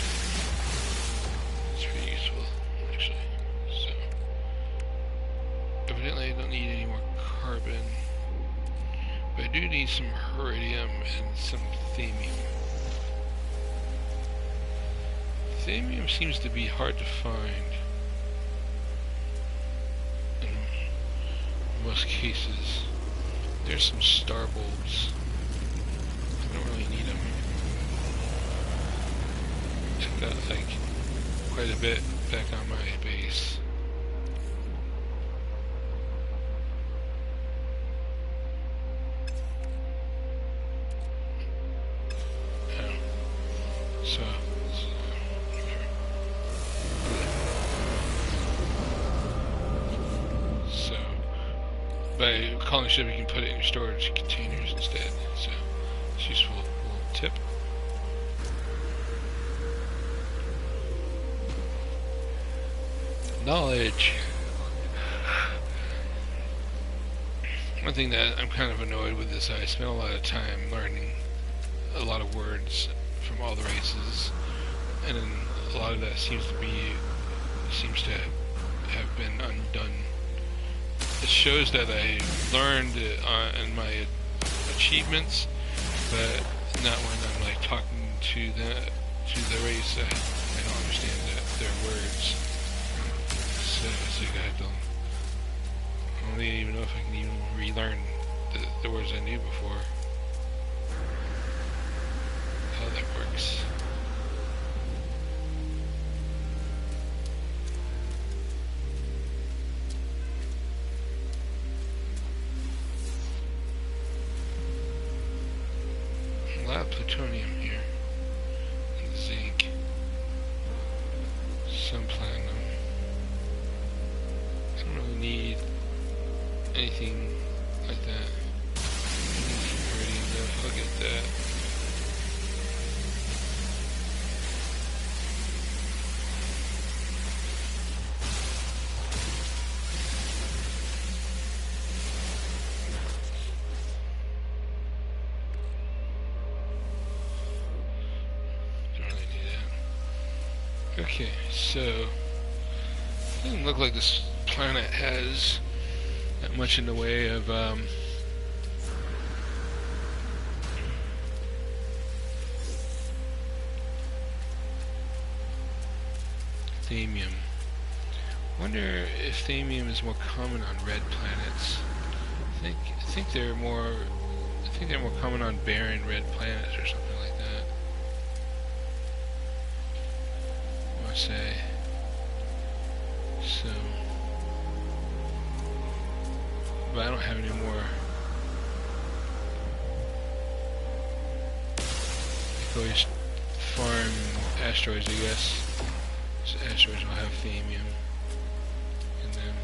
It's pretty useful, actually. So, evidently, I don't need any more carbon, but I do need some iridium and some thamium. Thamium seems to be hard to find in most cases. There's some star bulbs. I don't really need them. I've got like quite a bit back on my base. By calling ship, you can put it in your storage containers instead. So it's useful little tip. Knowledge. One thing that I'm kind of annoyed with is I spent a lot of time learning a lot of words from all the races, and then a lot of that seems to have been undone. It shows that I learned in my achievements, but not when I'm like talking to to the race. I don't understand their words. So I have to. I don't even know if I can even relearn the words I knew before. How that works. A lot of plutonium here. And zinc. Some platinum. I don't really need anything like that. Iridium though, I'll get that. Okay, so it doesn't look like this planet has that much in the way of thamium. Wonder if thamium is more common on red planets. I think they're more common on barren red planets or something like that. I want to say. So, but I don't have any more. I can always farm asteroids, I guess. So asteroids will have thamium. And then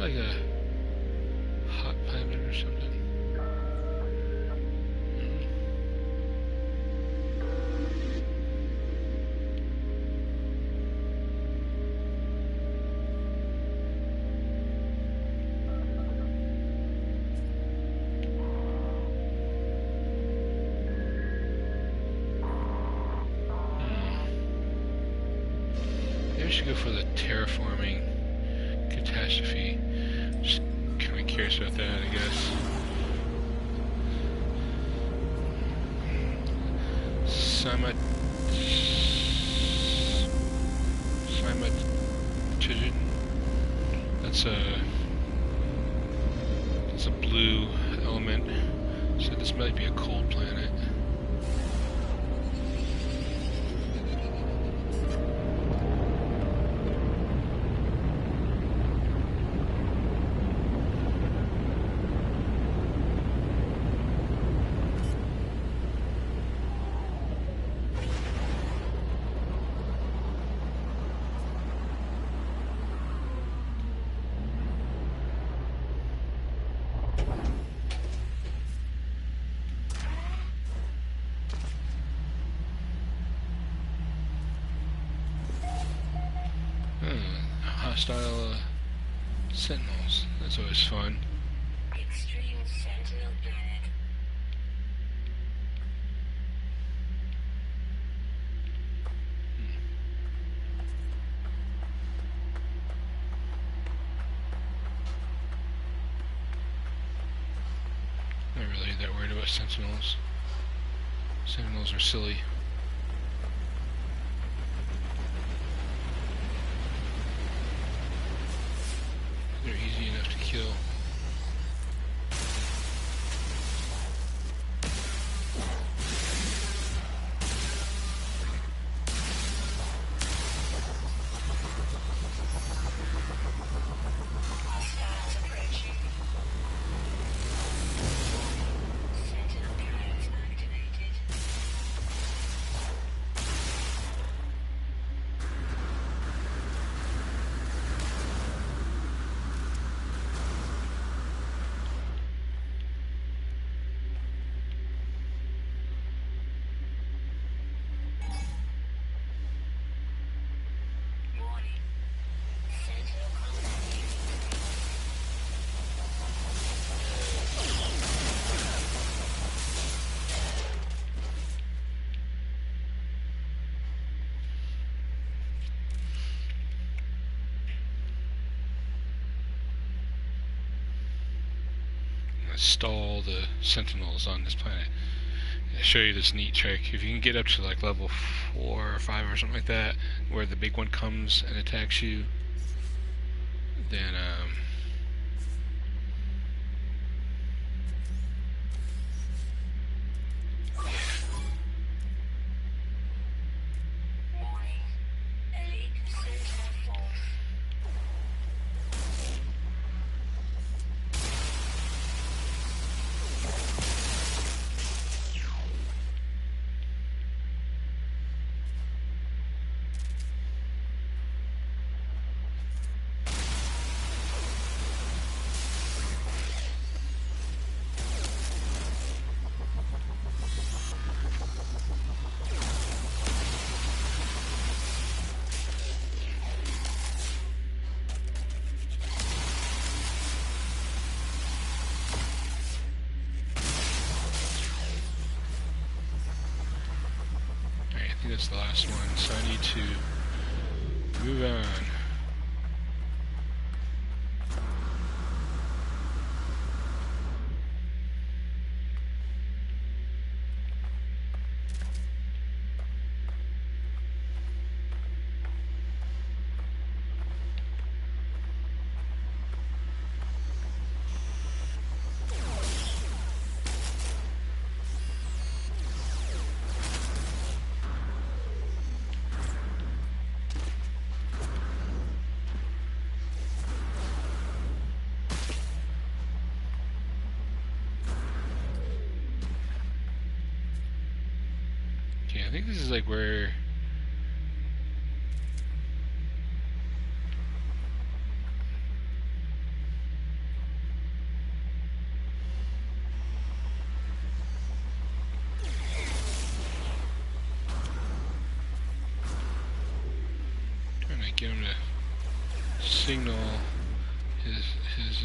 like a hot planet or something. Maybe I should go for the terraforming catastrophe. Just kind of curious about that, I guess. Simatigen. That's a blue element. So this might be a cold planet. Hostile sentinels. That's always fun. Extreme Sentinel planet. Not really that worried about sentinels. Sentinels are silly. stall the sentinels on this planet. I'll show you this neat trick. If you can get up to like level 4 or 5 or something like that, where the big one comes and attacks you, then Warning. Elite Sentinel Force. alright, I think that's the last one, so I need to move on. Okay, I think this is like where... trying to get him to signal his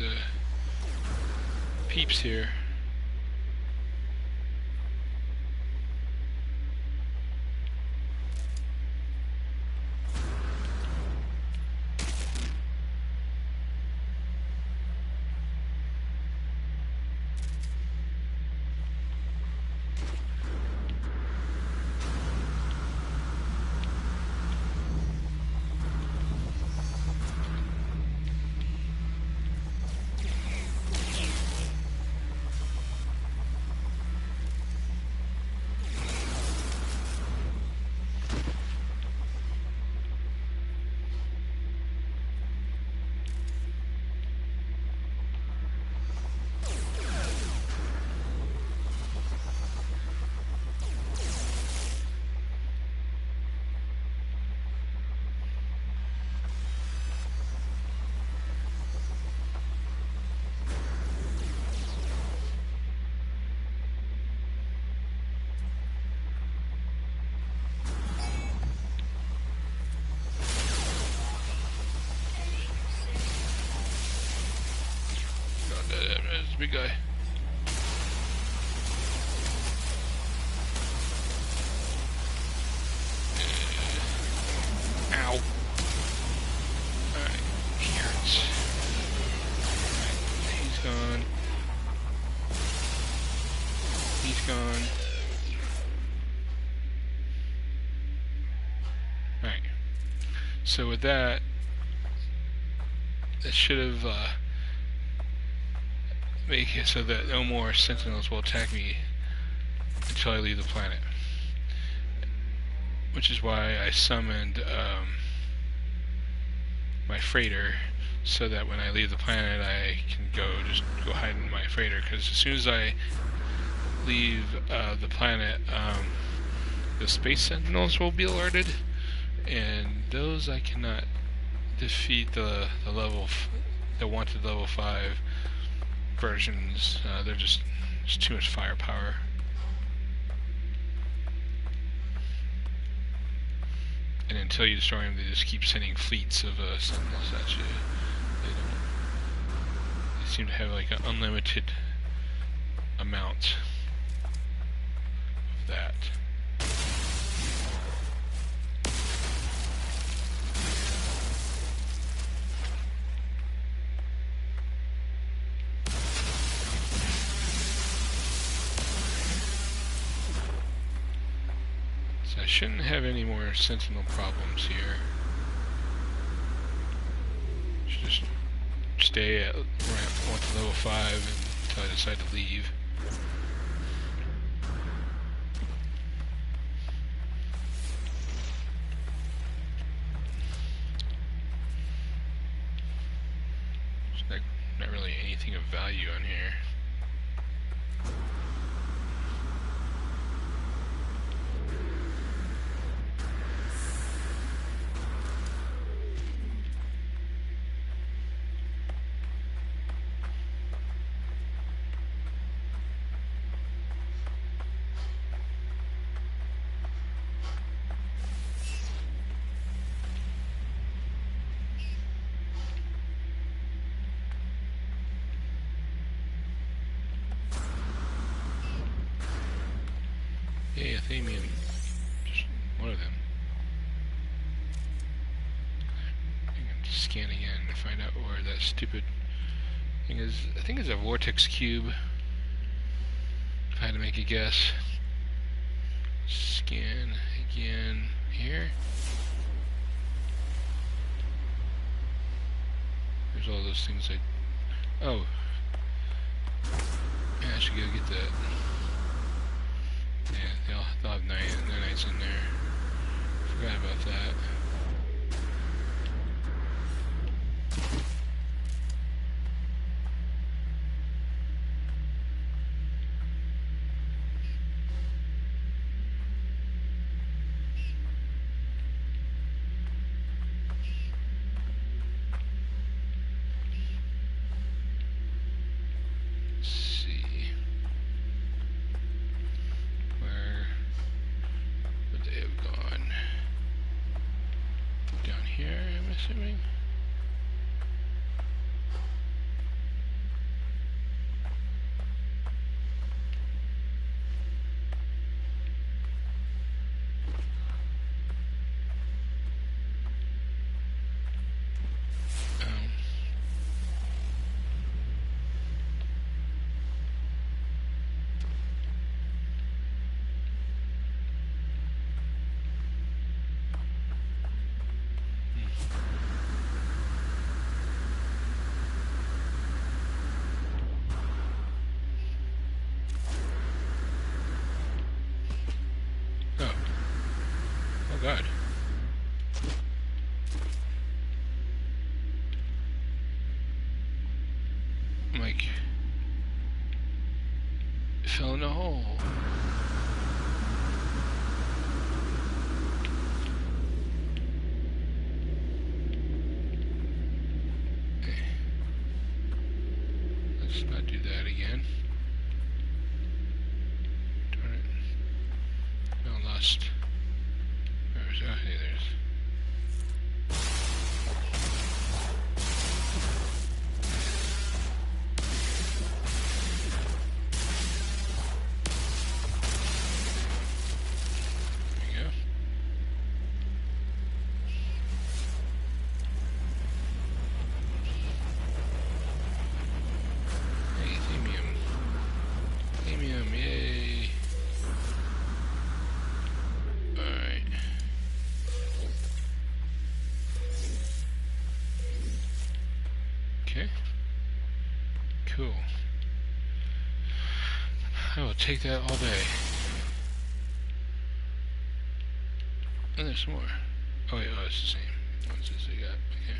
peeps here. There's a big guy. Ow. Alright, here it's... Alright, he's gone. He's gone. Alright. So with that, that should have make it so that no more sentinels will attack me until I leave the planet. Which is why I summoned my freighter, so that when I leave the planet I can just go hide in my freighter, because as soon as I leave the planet, the space sentinels will be alerted, and those I cannot defeat the wanted level 5 versions. They're just too much firepower. And until you destroy them, they just keep sending fleets of sentinels at you. They seem to have like an unlimited amount of that. So I shouldn't have any more sentinel problems here. Should just stay at ramp 1 to level 5 until I decide to leave. There's not really anything of value on here. Hey, Athenian. Just one of them. I can scan again to find out where that stupid thing is. I think it's a vortex cube. If I had to make a guess. Scan again here. There's all those things oh. Yeah, I should go get that. Yeah, they'll have nanites in there. Forgot about that. Assuming. God. I'm like, fell in a hole. Let's not do that again. Darn it. No, lost. Oh, hey, there's. Okay. Cool. I will take that all day. And there's some more. Oh wait, oh, it's the same. What's this I got? Okay.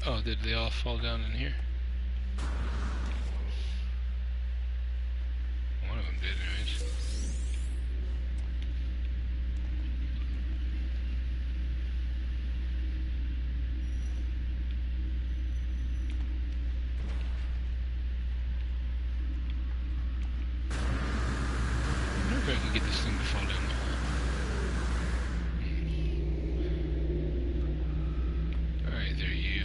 Oh, did they all fall down in here? One of them did, anyways. I can get this thing to fall down the hole. Alright, there you.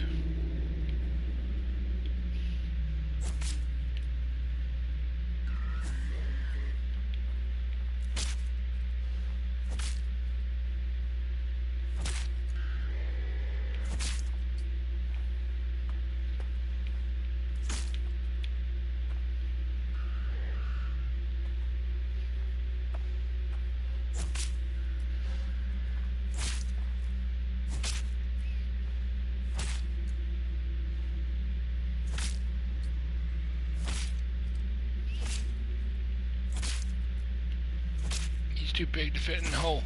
He's too big to fit in the hole.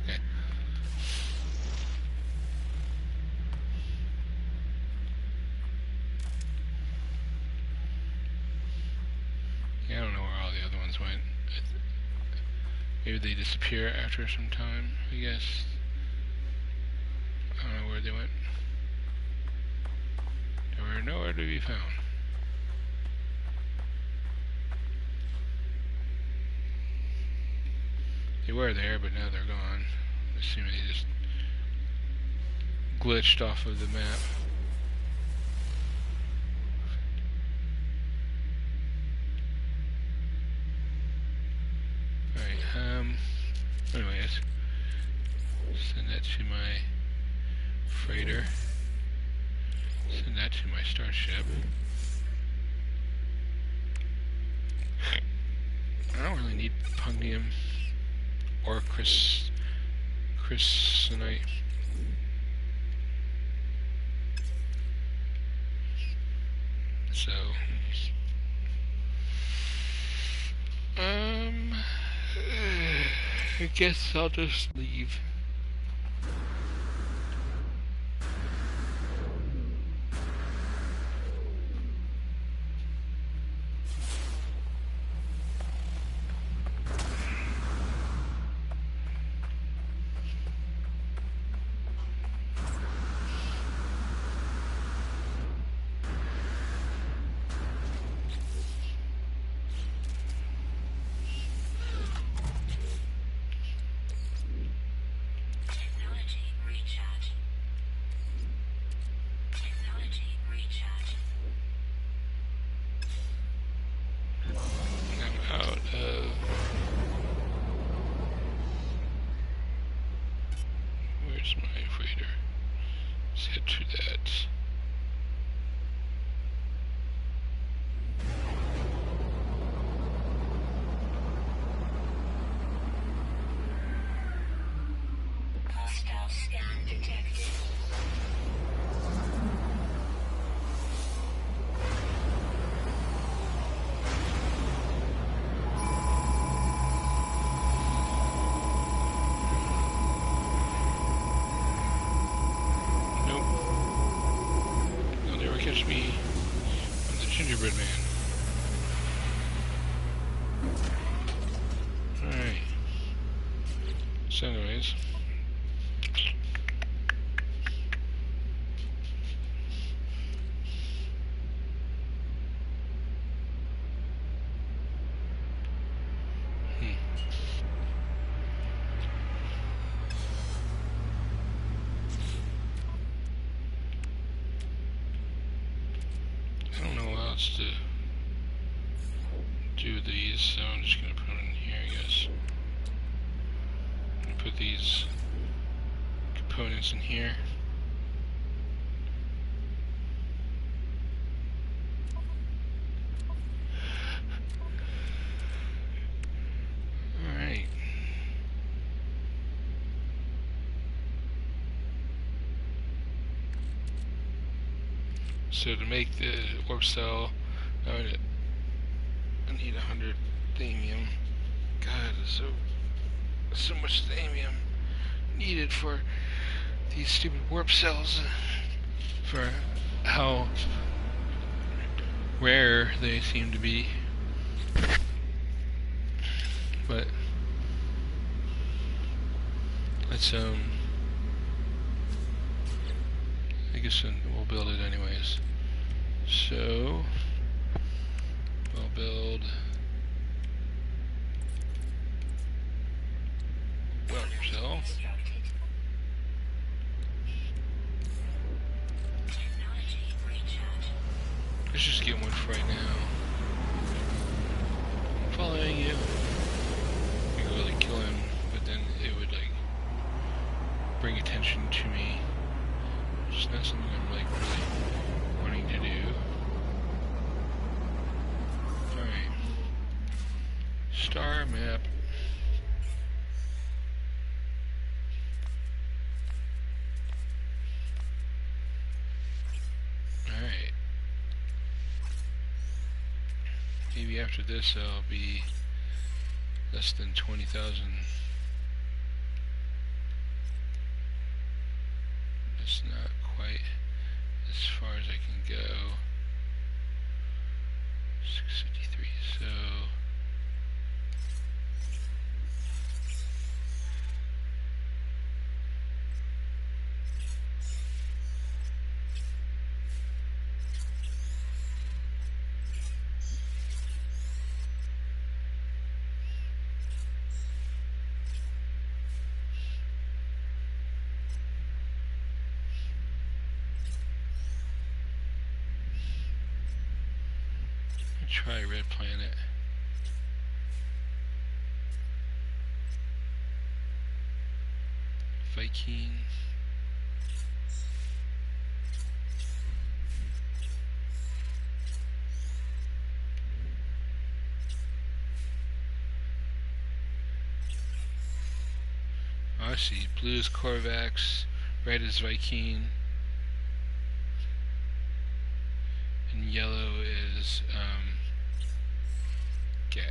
Okay. Yeah, I don't know where all the other ones went. Maybe they disappear after some time, I guess. I don't know where they went. They were nowhere to be found. They were there, but now they're gone. Assuming they just glitched off of the map. Alright, anyways. Send that to my freighter. Send that to my starship. I don't really need pungium or chrysanite. So I guess I'll just leave. Where's my freighter? Let's head to that. Hostile scan detected. Catch me. I'm the gingerbread man. Alright. So anyways. To do these, so I'm just gonna put them in here, I guess. I'm gonna put these components in here. Alright. So to make the warp cell, I need 100 thamium. God, there's so much thamium needed for these stupid warp cells, for how rare they seem to be. But let's I guess we'll build it anyways. So we'll build hell? Constructed. Technology recharge. Let's just get one for right now. I'm following you. I could really kill him, but then it would like bring attention to me. It's not something I'm like really wanting to do. Alright. Star map. Alright. Maybe after this I'll be less than 20,000. That's not quite as far as I can go. 653, so try Red Planet. Viking. Oh, I see. Blue is Corvax, red is Viking, and yellow is Gek.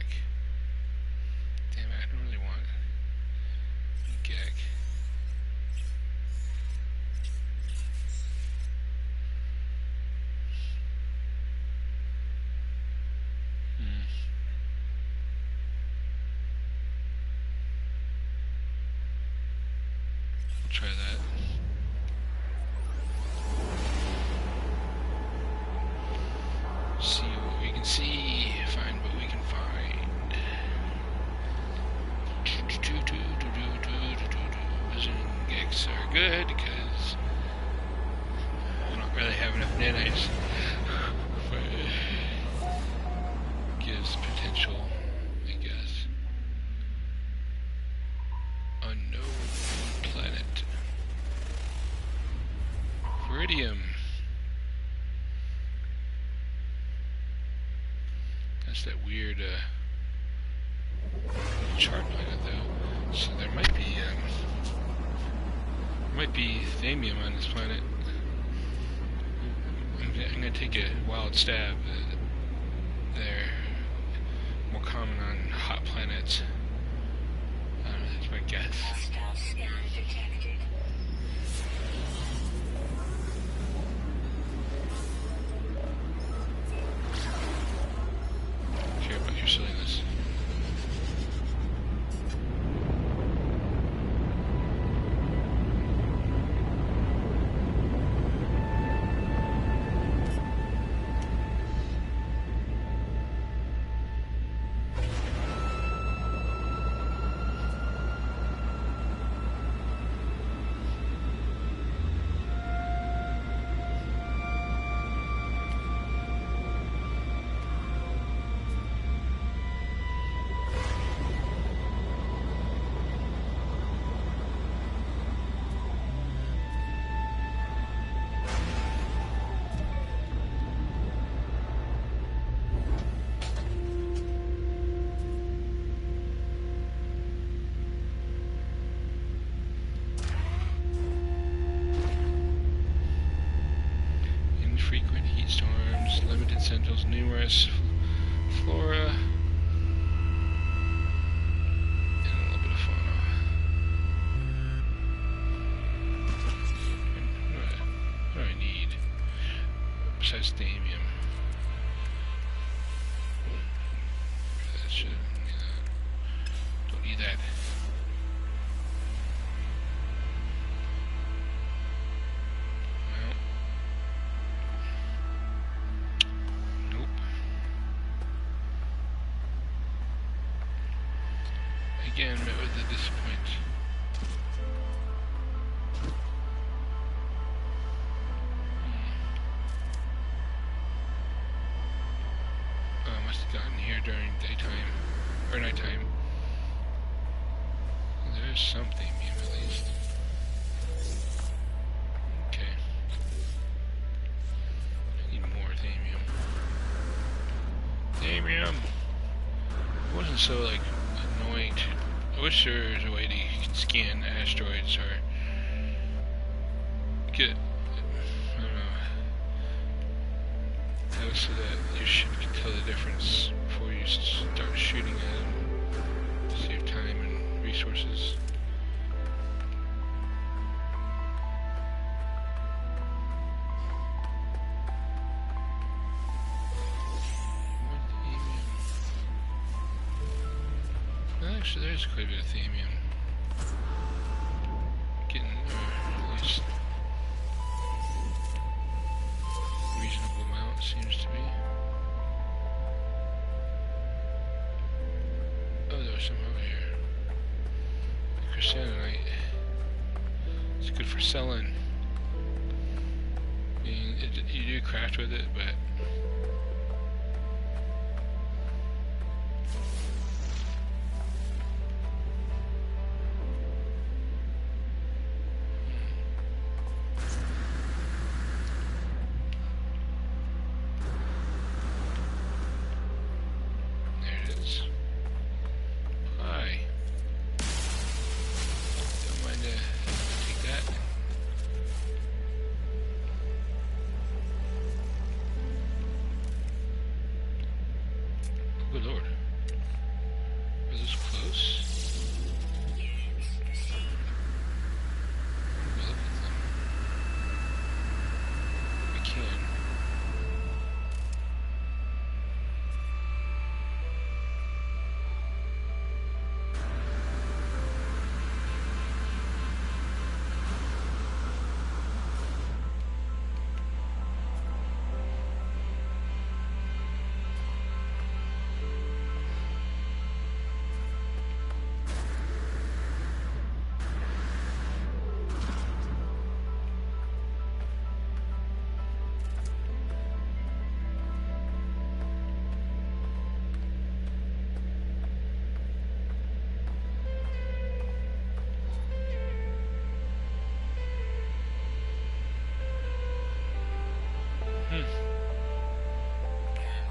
Damn it, I don't really want Gek. I'll try that. See what we can see, find what we can find. Vision Gex are good because I don't really have enough nanites, but gives potential, I guess. Unknown planet. Viridium. That's that weird chart planet though. So there might be thamium on this planet. I'm gonna take a wild stab. They're more common on hot planets. That's my guess. Hostile scan detected. Care about your silliness. Infrequent heat storms, limited sentinels, numerous flora, and a little bit of fauna. What do I need besides thamium? That should need that. Don't need that. Again, met with a disappointment. here during daytime or nighttime. There's some thamium at least. Okay. I need more thamium. Thamium! It wasn't so like annoying to. I wish there was a way to scan asteroids or get. I don't know. Have it so that your ship can tell the difference before you start shooting at them. Save time and resources. Actually, there's quite a bit of thamium. Getting, at least reasonable amount seems to be. Oh, there was some over here. Chrysanthemite. It's good for selling. I mean, you do craft with it, but good lord. Is this close? Look at them. We can. Thermal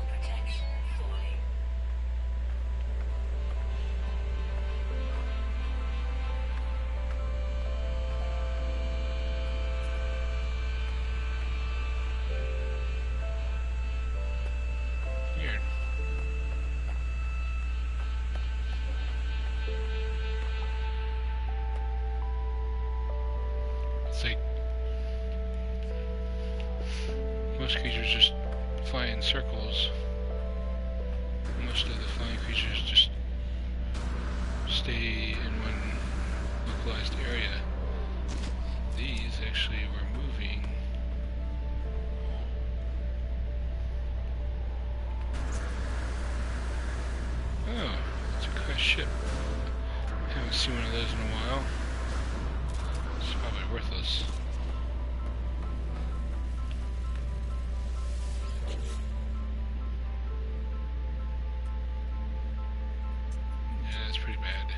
protection fully. Weird. It's like most creatures just fly in circles. Most of the flying creatures just stay in one localized area. These actually were moving. Oh, it's a crashed ship. Haven't seen one of those in a while. It's probably worthless. Yeah, that's pretty bad.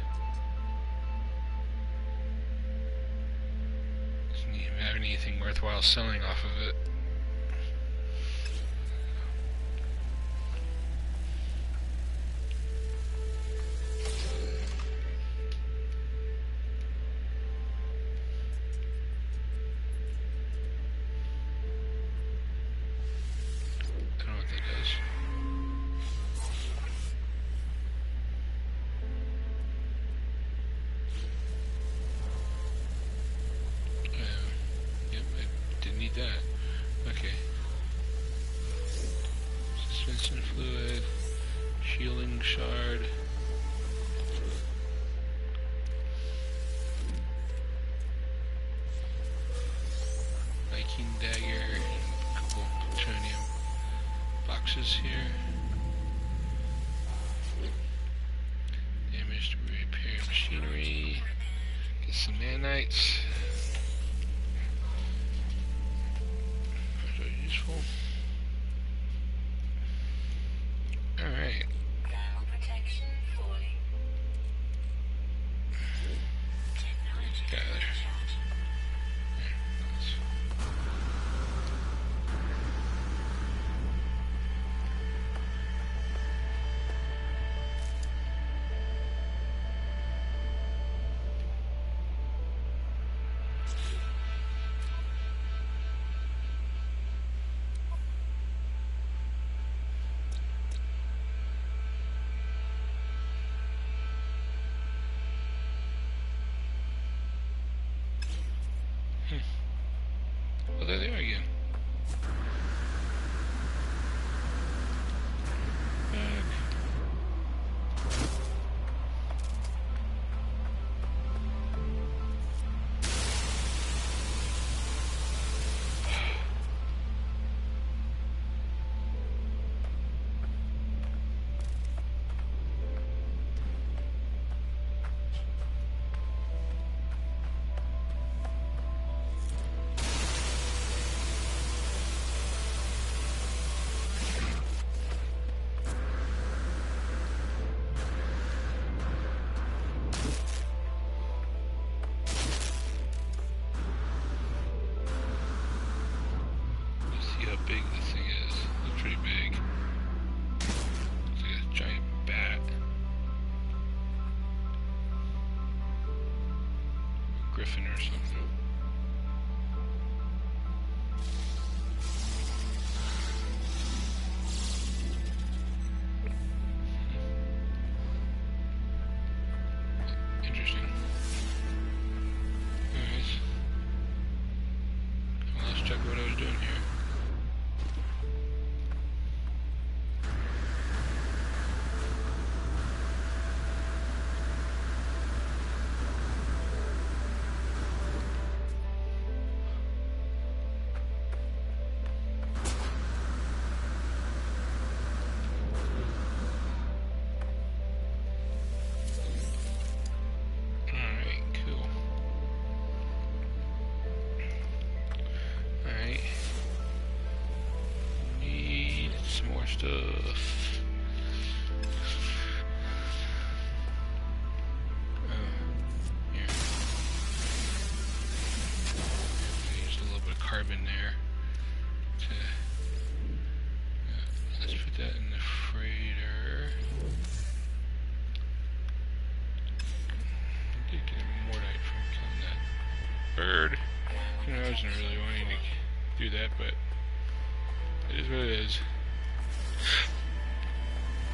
Doesn't even have anything worthwhile selling off of it. I don't know what that does. Yep, I didn't need that. Okay. Suspension fluid, shielding shard. Viking dagger, and a couple plutonium boxes here. Damaged repair machinery. Get some nanites. Those are useful. Alright. griffin or something. Interesting. Anyways. Well, let's check what I was doing here. Stuff. Here. Use a little bit of carbon there. Let's put that in the freighter. I did get mortite from killing that bird. I wasn't really wanting to do that, but it is what it is.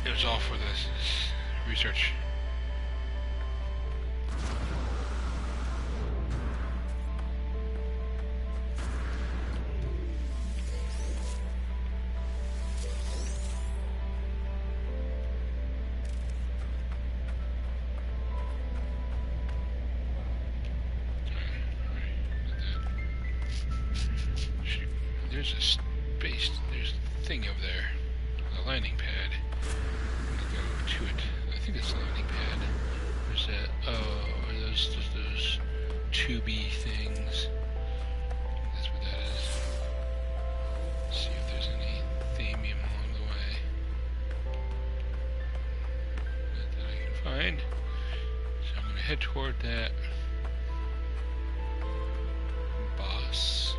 It was all for this research. There's a space, there's a thing over there. A landing pad. I'm gonna go to it. I think it's a landing pad. There's that, oh, are those 2B things? That's what that is. Let's see if there's any themium along the way. Not that I can find. So I'm gonna head toward that boss.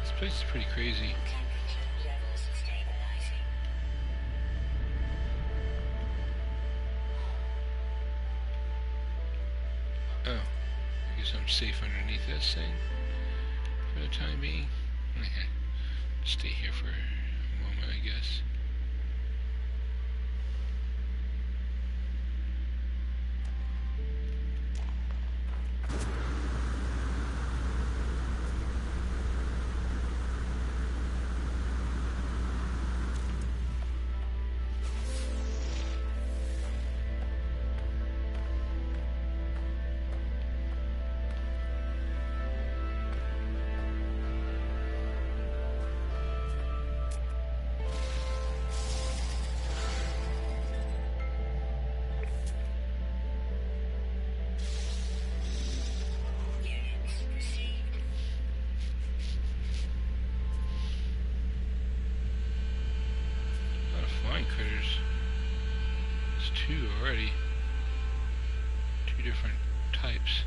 This place is pretty crazy. Oh, I guess I'm safe underneath this thing for the time being. Okay, stay here for a moment, I guess. Critters. There's two already. Two different types.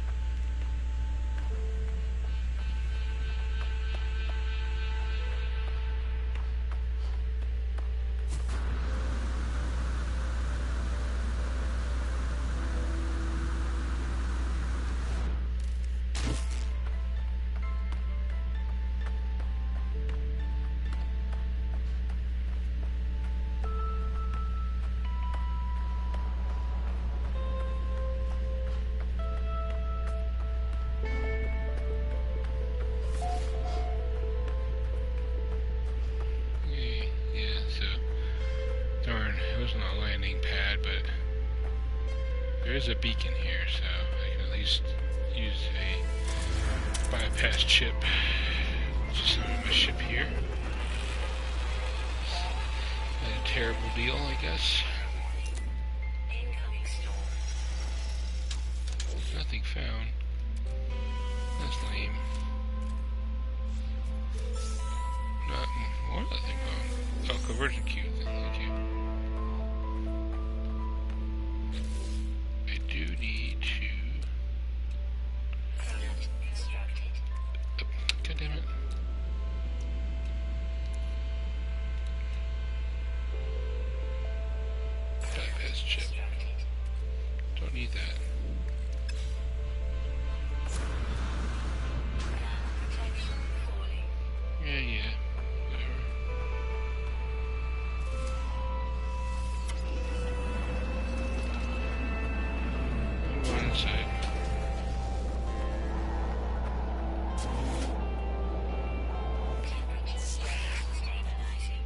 There is a beacon here, so I can at least use a bypass chip just on my ship here. Not a terrible deal, I guess. Nothing found. That's lame. What other thing found? Oh, conversion cube. Thank you. I do need to need that. Protection falling. Yeah, whatever. I'm going inside. Temperature stabilizing.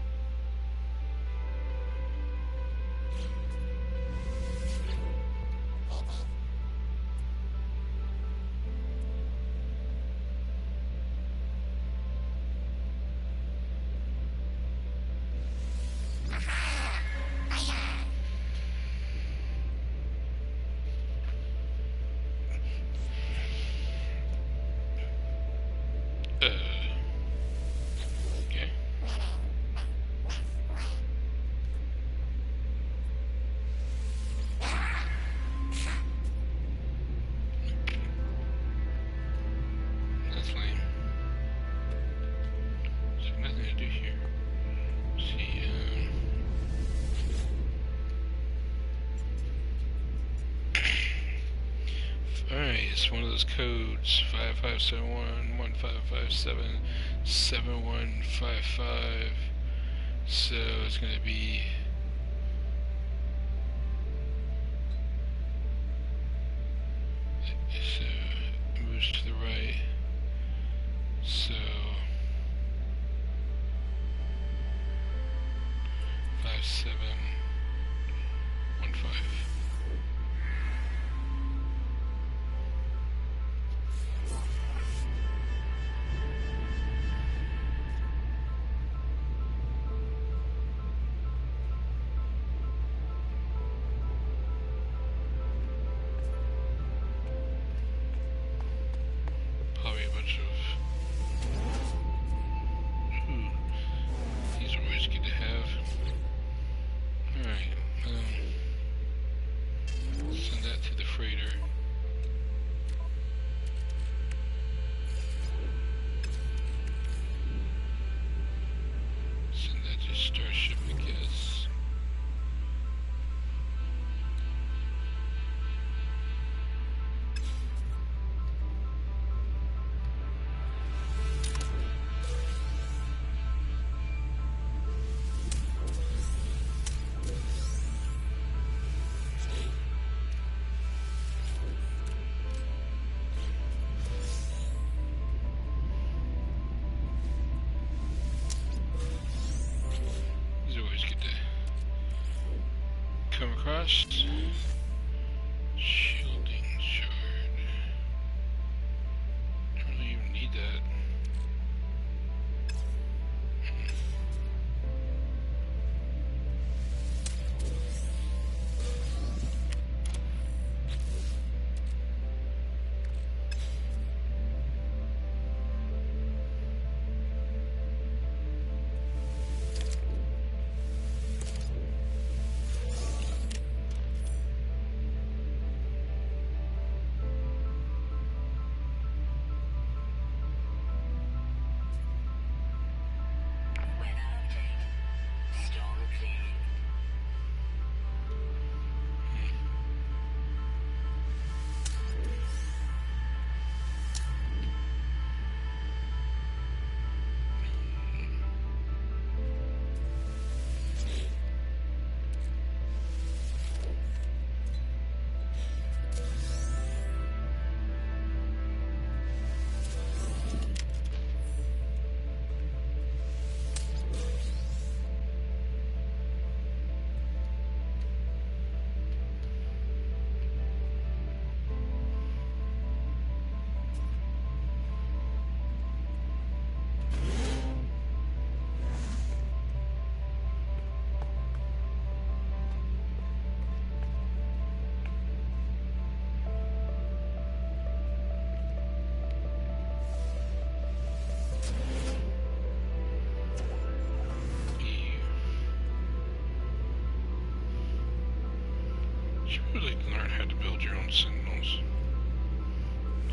Okay. That's lame. There's nothing to do here. Let's see, alright, it's one of those codes. 5571 1557 7155. So it's gonna be so it moves to the right. So 5715. Probably a bunch of. Ooh, these are always good to have. Alright, send that to the freighter. Send that to Starship, I guess. These are always good to come across. Shielding shard. Don't really even need that. Weather update. Storm clearing. You should really learn how to build your own sentinels.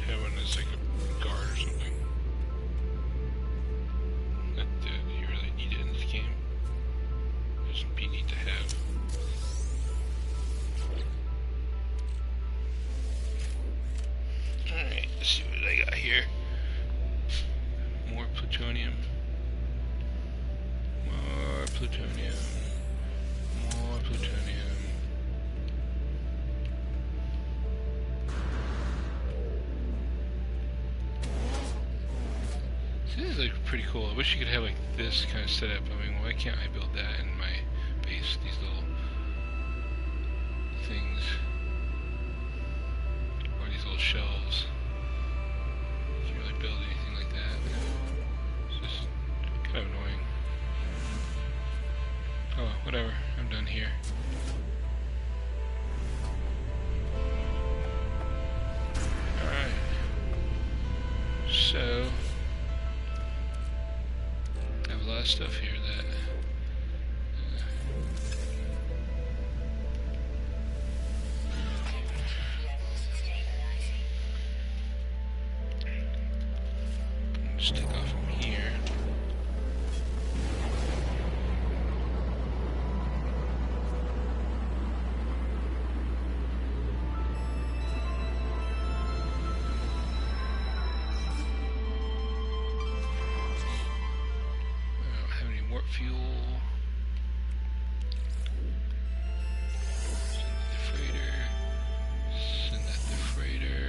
Have one as like a guard or something. Not that you really need it in this game. Just be neat to have. I got here? More plutonium. More plutonium. More plutonium. This is like pretty cool. I wish you could have like this kind of setup. I mean, why can't I build that in my base? These little things. Or these little shelves. Can't really build anything like that. It's just kind of annoying. Oh, whatever. I'm done here. Alright. So, I have a lot of stuff here that just take off from here. I don't have any warp fuel. Send the freighter. Send that to freighter.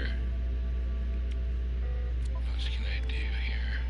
What else can I do here?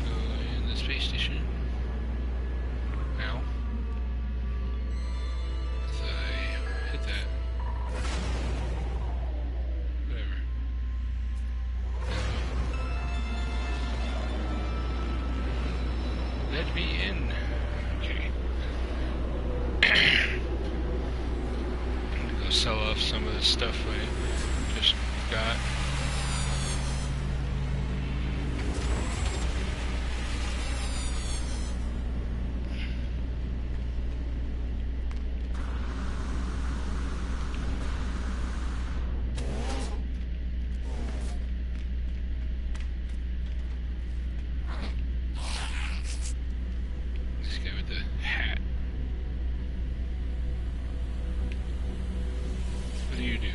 Go in the space station. Now. As I hit that. Whatever. Let me in. Okay. I'm gonna go sell off some of the stuff I just got. This guy with the hat. What do you do?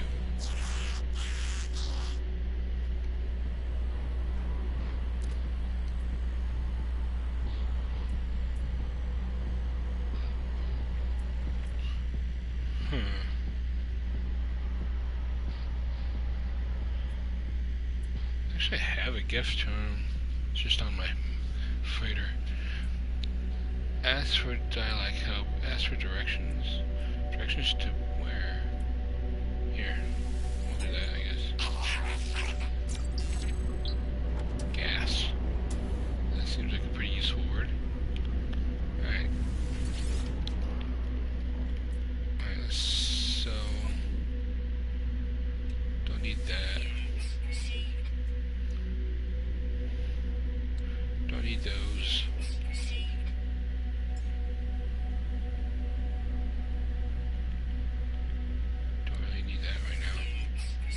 Actually, I have a gift term. It's just on my freighter. Ask for dialogue help. Ask for directions. Directions to where? Here. We'll do that, I guess. Gas. That seems like a pretty useful word. Alright. Alright, so... Don't need that. Don't need those. Don't really need that right now. Is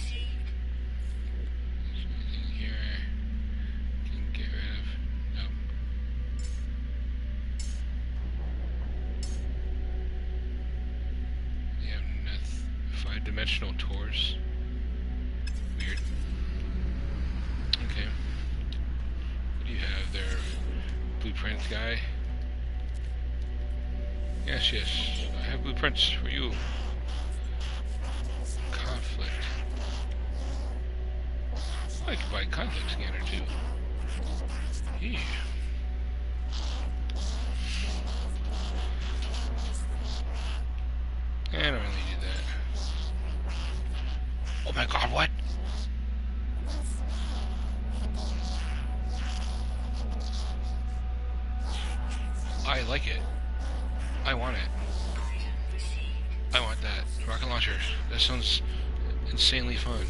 there anything here I can get rid of? Nope. You have nothing. 5-dimensional tours. Weird. Okay. What do you have there? Blueprint guy? Yes, yes. I have blueprints for you. Conflict. I could buy conflict scanner too. Yeah. I don't really need that. Oh my god, what? I like it. I want it. I want that. Rocket launcher. That sounds insanely fun.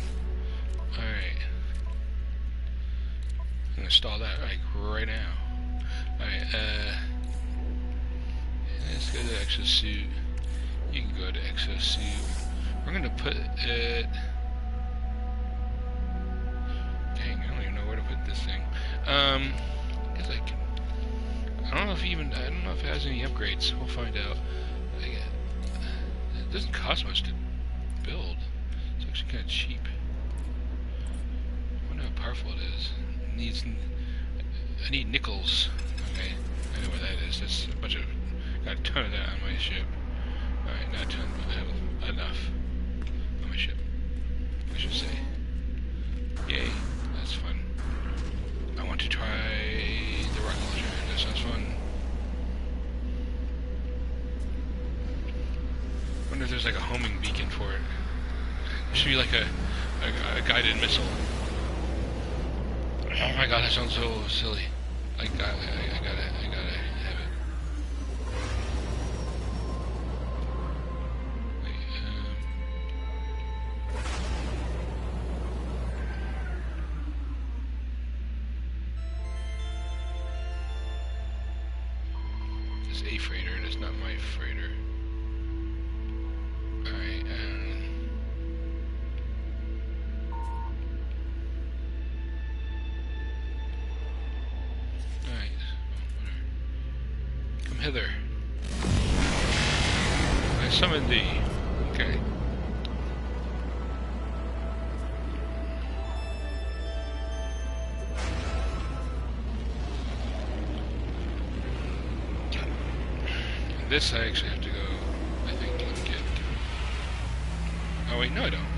Alright. I'm gonna install that like right now. Alright, let's go to exosuit. You can go to exosuit. We're gonna put it. Dang, I don't even know where to put this thing. Cause I can. I don't know if it has any upgrades. We'll find out. It doesn't cost much to build. It's actually kind of cheap. I wonder how powerful it is. I need nickels. Okay, I know where that is. That's a bunch of. Got a ton of that on my ship. Alright, not a ton, but I have enough on my ship, I should say. Yay, that's fun. I want to try the rocket launcher. That sounds fun. I wonder if there's like a homing beacon for it. There should be like a guided missile. Oh my god, that sounds so silly. I gotta have it. Wait, this is a freighter, that's not my freighter. Alright, come hither. I summon thee. Okay. This I actually have to go, I think, and get. Oh wait, no I don't.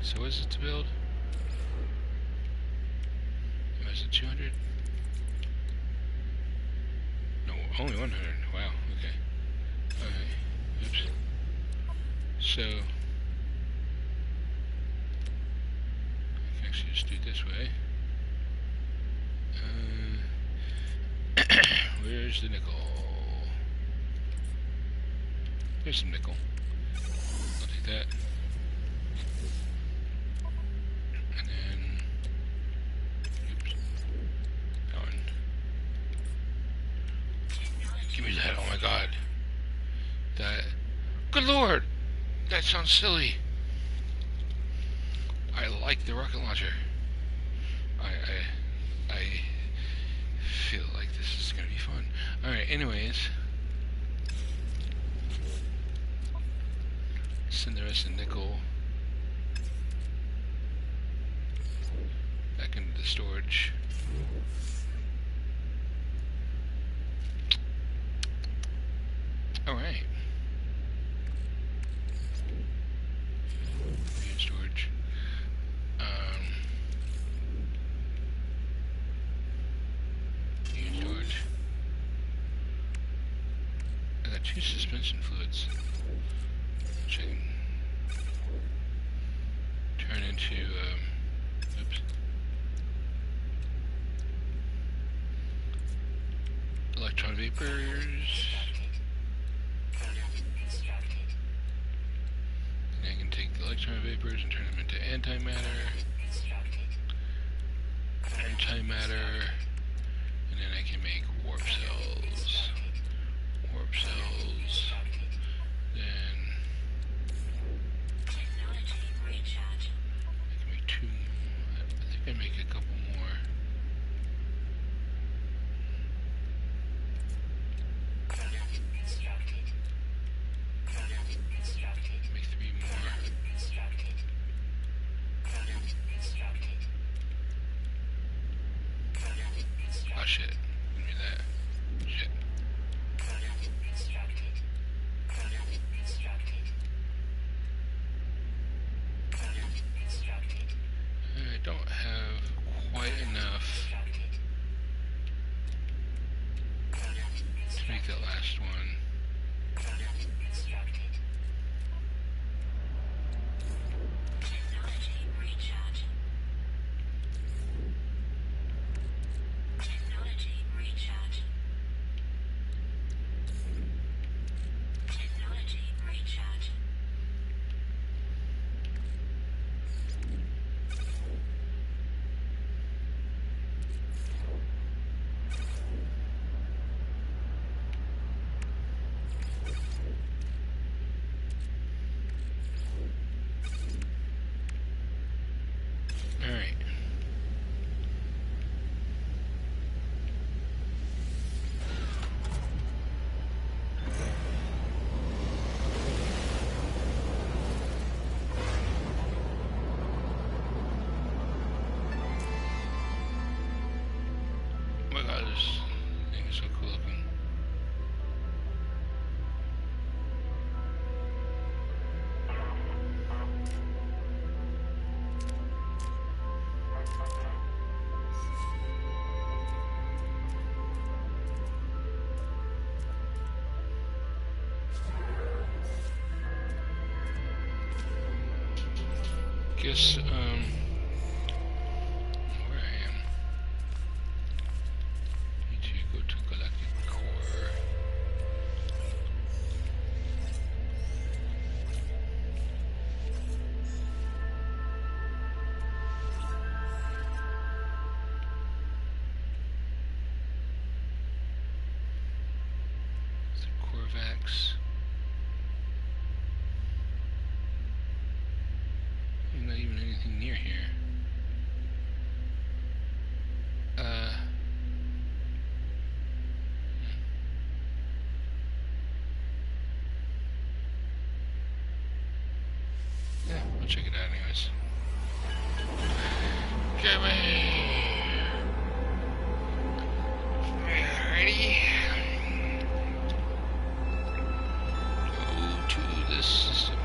So what is it to build? Is it 200? No, only 100. Wow, okay. Alright, oops. So, I can actually just do it this way. Where's the nickel? There's some nickel. I'll take that. And then, oops. That one. Give me that, oh my god. That, good lord! That sounds silly. I like the rocket launcher. I feel like this is gonna be fun. Alright, anyways. Send the rest of the nickel back into the storage. Alright. Storage. Storage. I got 2 suspension fluids, which I can turn into, oops. Electron vapors. And I can take the electron vapors and turn them into antimatter. Antimatter. And then I can make warp cells. Warp cells. Then I can make 2 more. I think I make a couple more. Make 3 more. Oh shit. Give me that. Shit. I don't have quite enough to make that last one. Alright. Oh my god, this thing is so cool looking. Guess, where I am. Need to go to Galactic Core. The Corvax. There's not even anything near here. Yeah, we'll check it out anyways. Get me! Alrighty. Go to this system.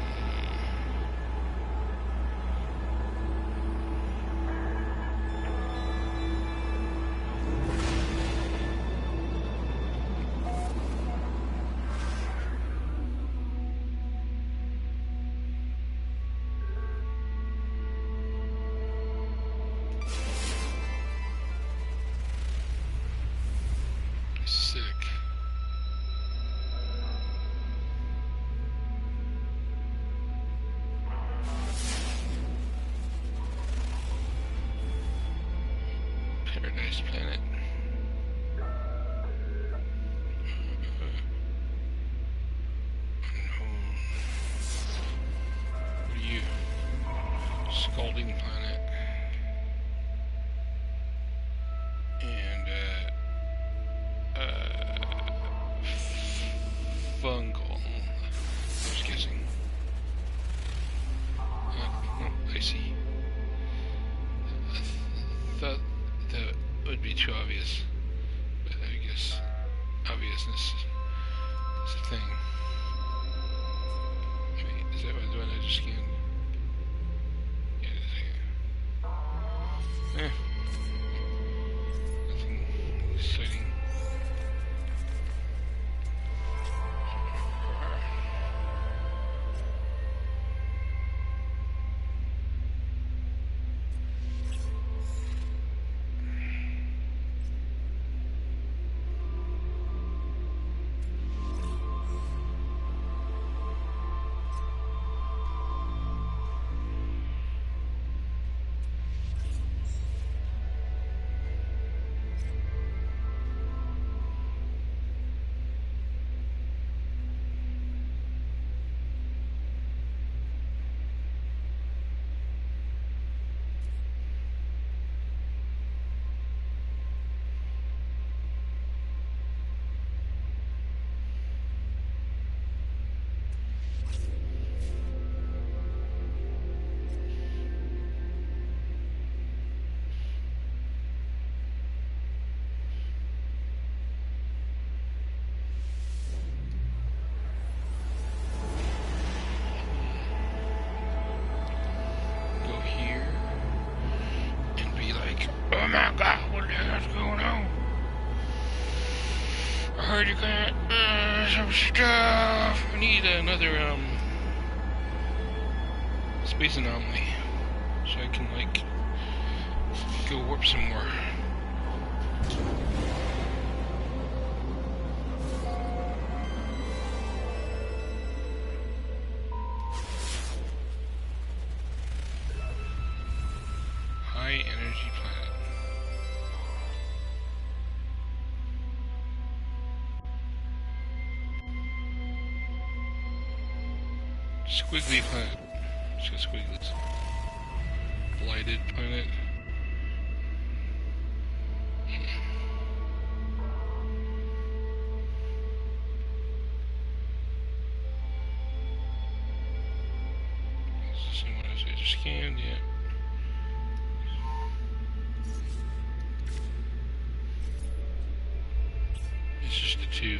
Sick. Paradise Planet. What are you? Scalding Planet. And, fungal. Just guessing. Oh, I see. I thought that would be too obvious, but I guess obviousness is a thing. Wait, is that the one I just scanned? Yeah, it is. Nothing exciting. Oh my god, what the hell's going on? I heard you got some stuff. I need another space anomaly so I can like go warp some more. High energy planet. Squiggly planet. It's got squigglies. blighted planet. Is this the same one as I just scanned? Yeah. It's just the two.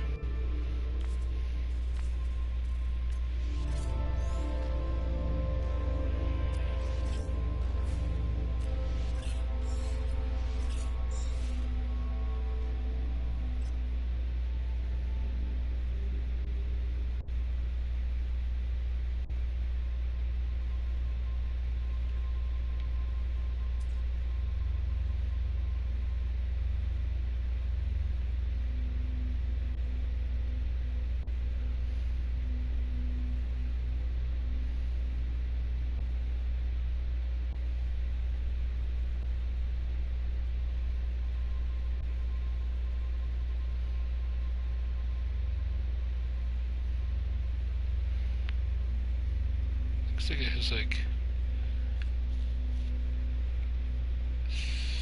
Looks like it has like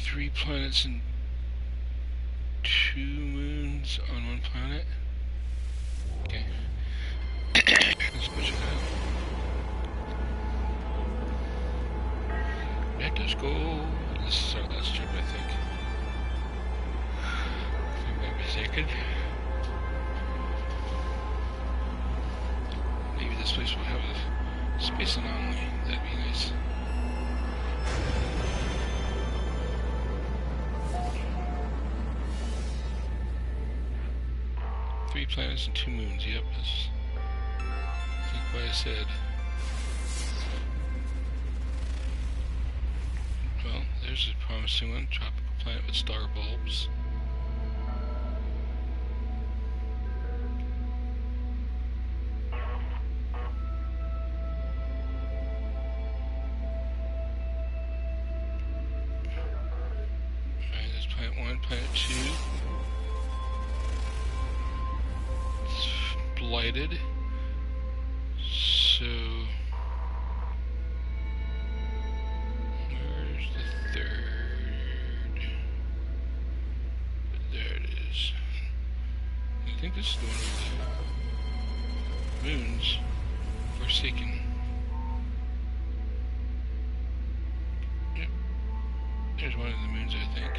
3 planets and 2 moons on one planet. Okay. Let's push it out. Let us go. This is our last trip, I think. If I'm not mistaken. Maybe this place will have a space anomaly. That'd be nice. Three planets and 2 moons. Yep, that's I think what I said. Well, there's a promising one. Tropical planet with star bulbs. Alright, there's planet 1, planet 2. It's blighted. So where's the 3rd? There it is. I think this is the one with the moons. Forsaken. Yep. There's one of the moons, I think.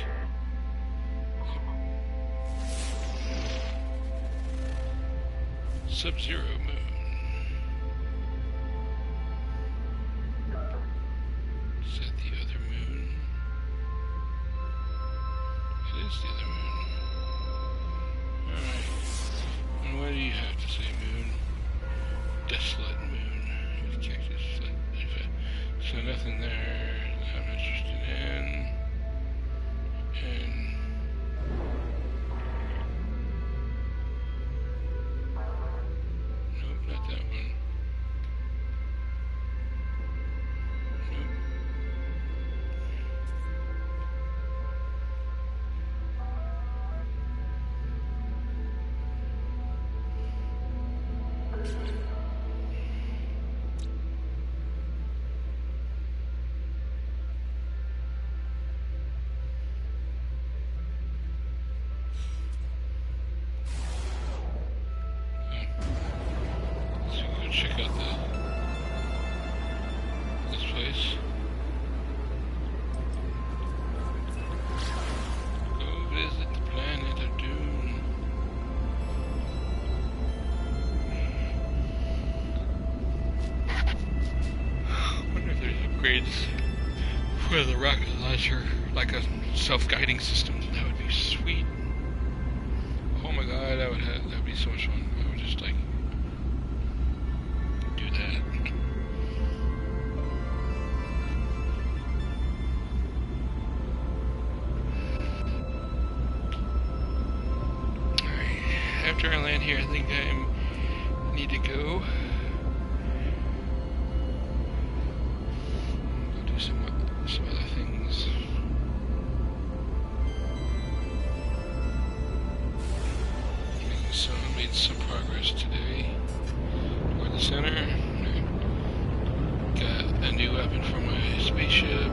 Sub-Zero moon. Is that the other moon? It is the other moon. Alright. And what do you have to say, moon? Desolate moon. Cactus. So nothing there that I'm interested in. And nope, not that one. Nope. So go check out this place. Go visit the planet of Doom. Wonder if there's upgrades for the rocket launcher, like a self-guiding system. That would be sweet. Oh my god, that would be so much fun. I would just like do that. Alright, after I land here, I think I need to go. Go do some other things. So I made some progress today toward the center. Got a new weapon for my spaceship.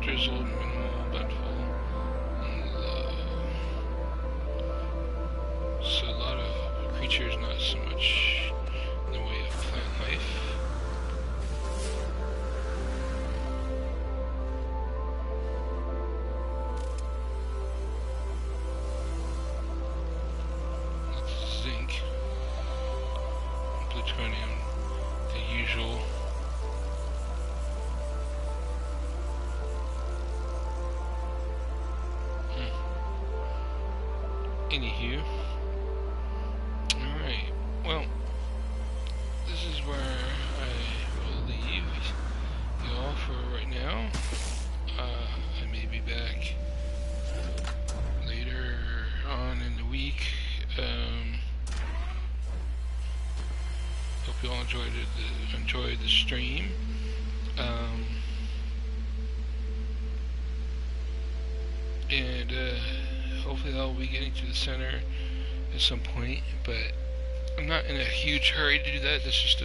drizzle, minimal, bountiful, and low. So a lot of creatures, not so much in the way of plant life. Zinc, plutonium, the usual. Anywho, alright, well, this is where I will leave y'all for right now. I may be back later on in the week. Hope you all enjoyed the stream. And hopefully I'll be getting to the center at some point, but I'm not in a huge hurry to do that. That's just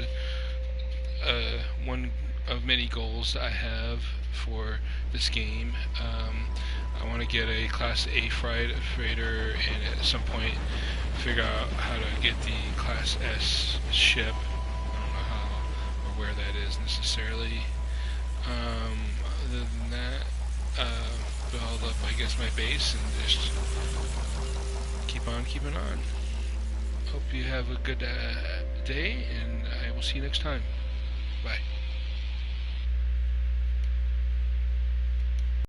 one of many goals that I have for this game. I want to get a Class A freighter and at some point figure out how to get the Class S ship. I don't know how or where that is necessarily. Other than that, build up, I guess, my base and just keep on keeping on. Hope you have a good day, and I will see you next time. Bye.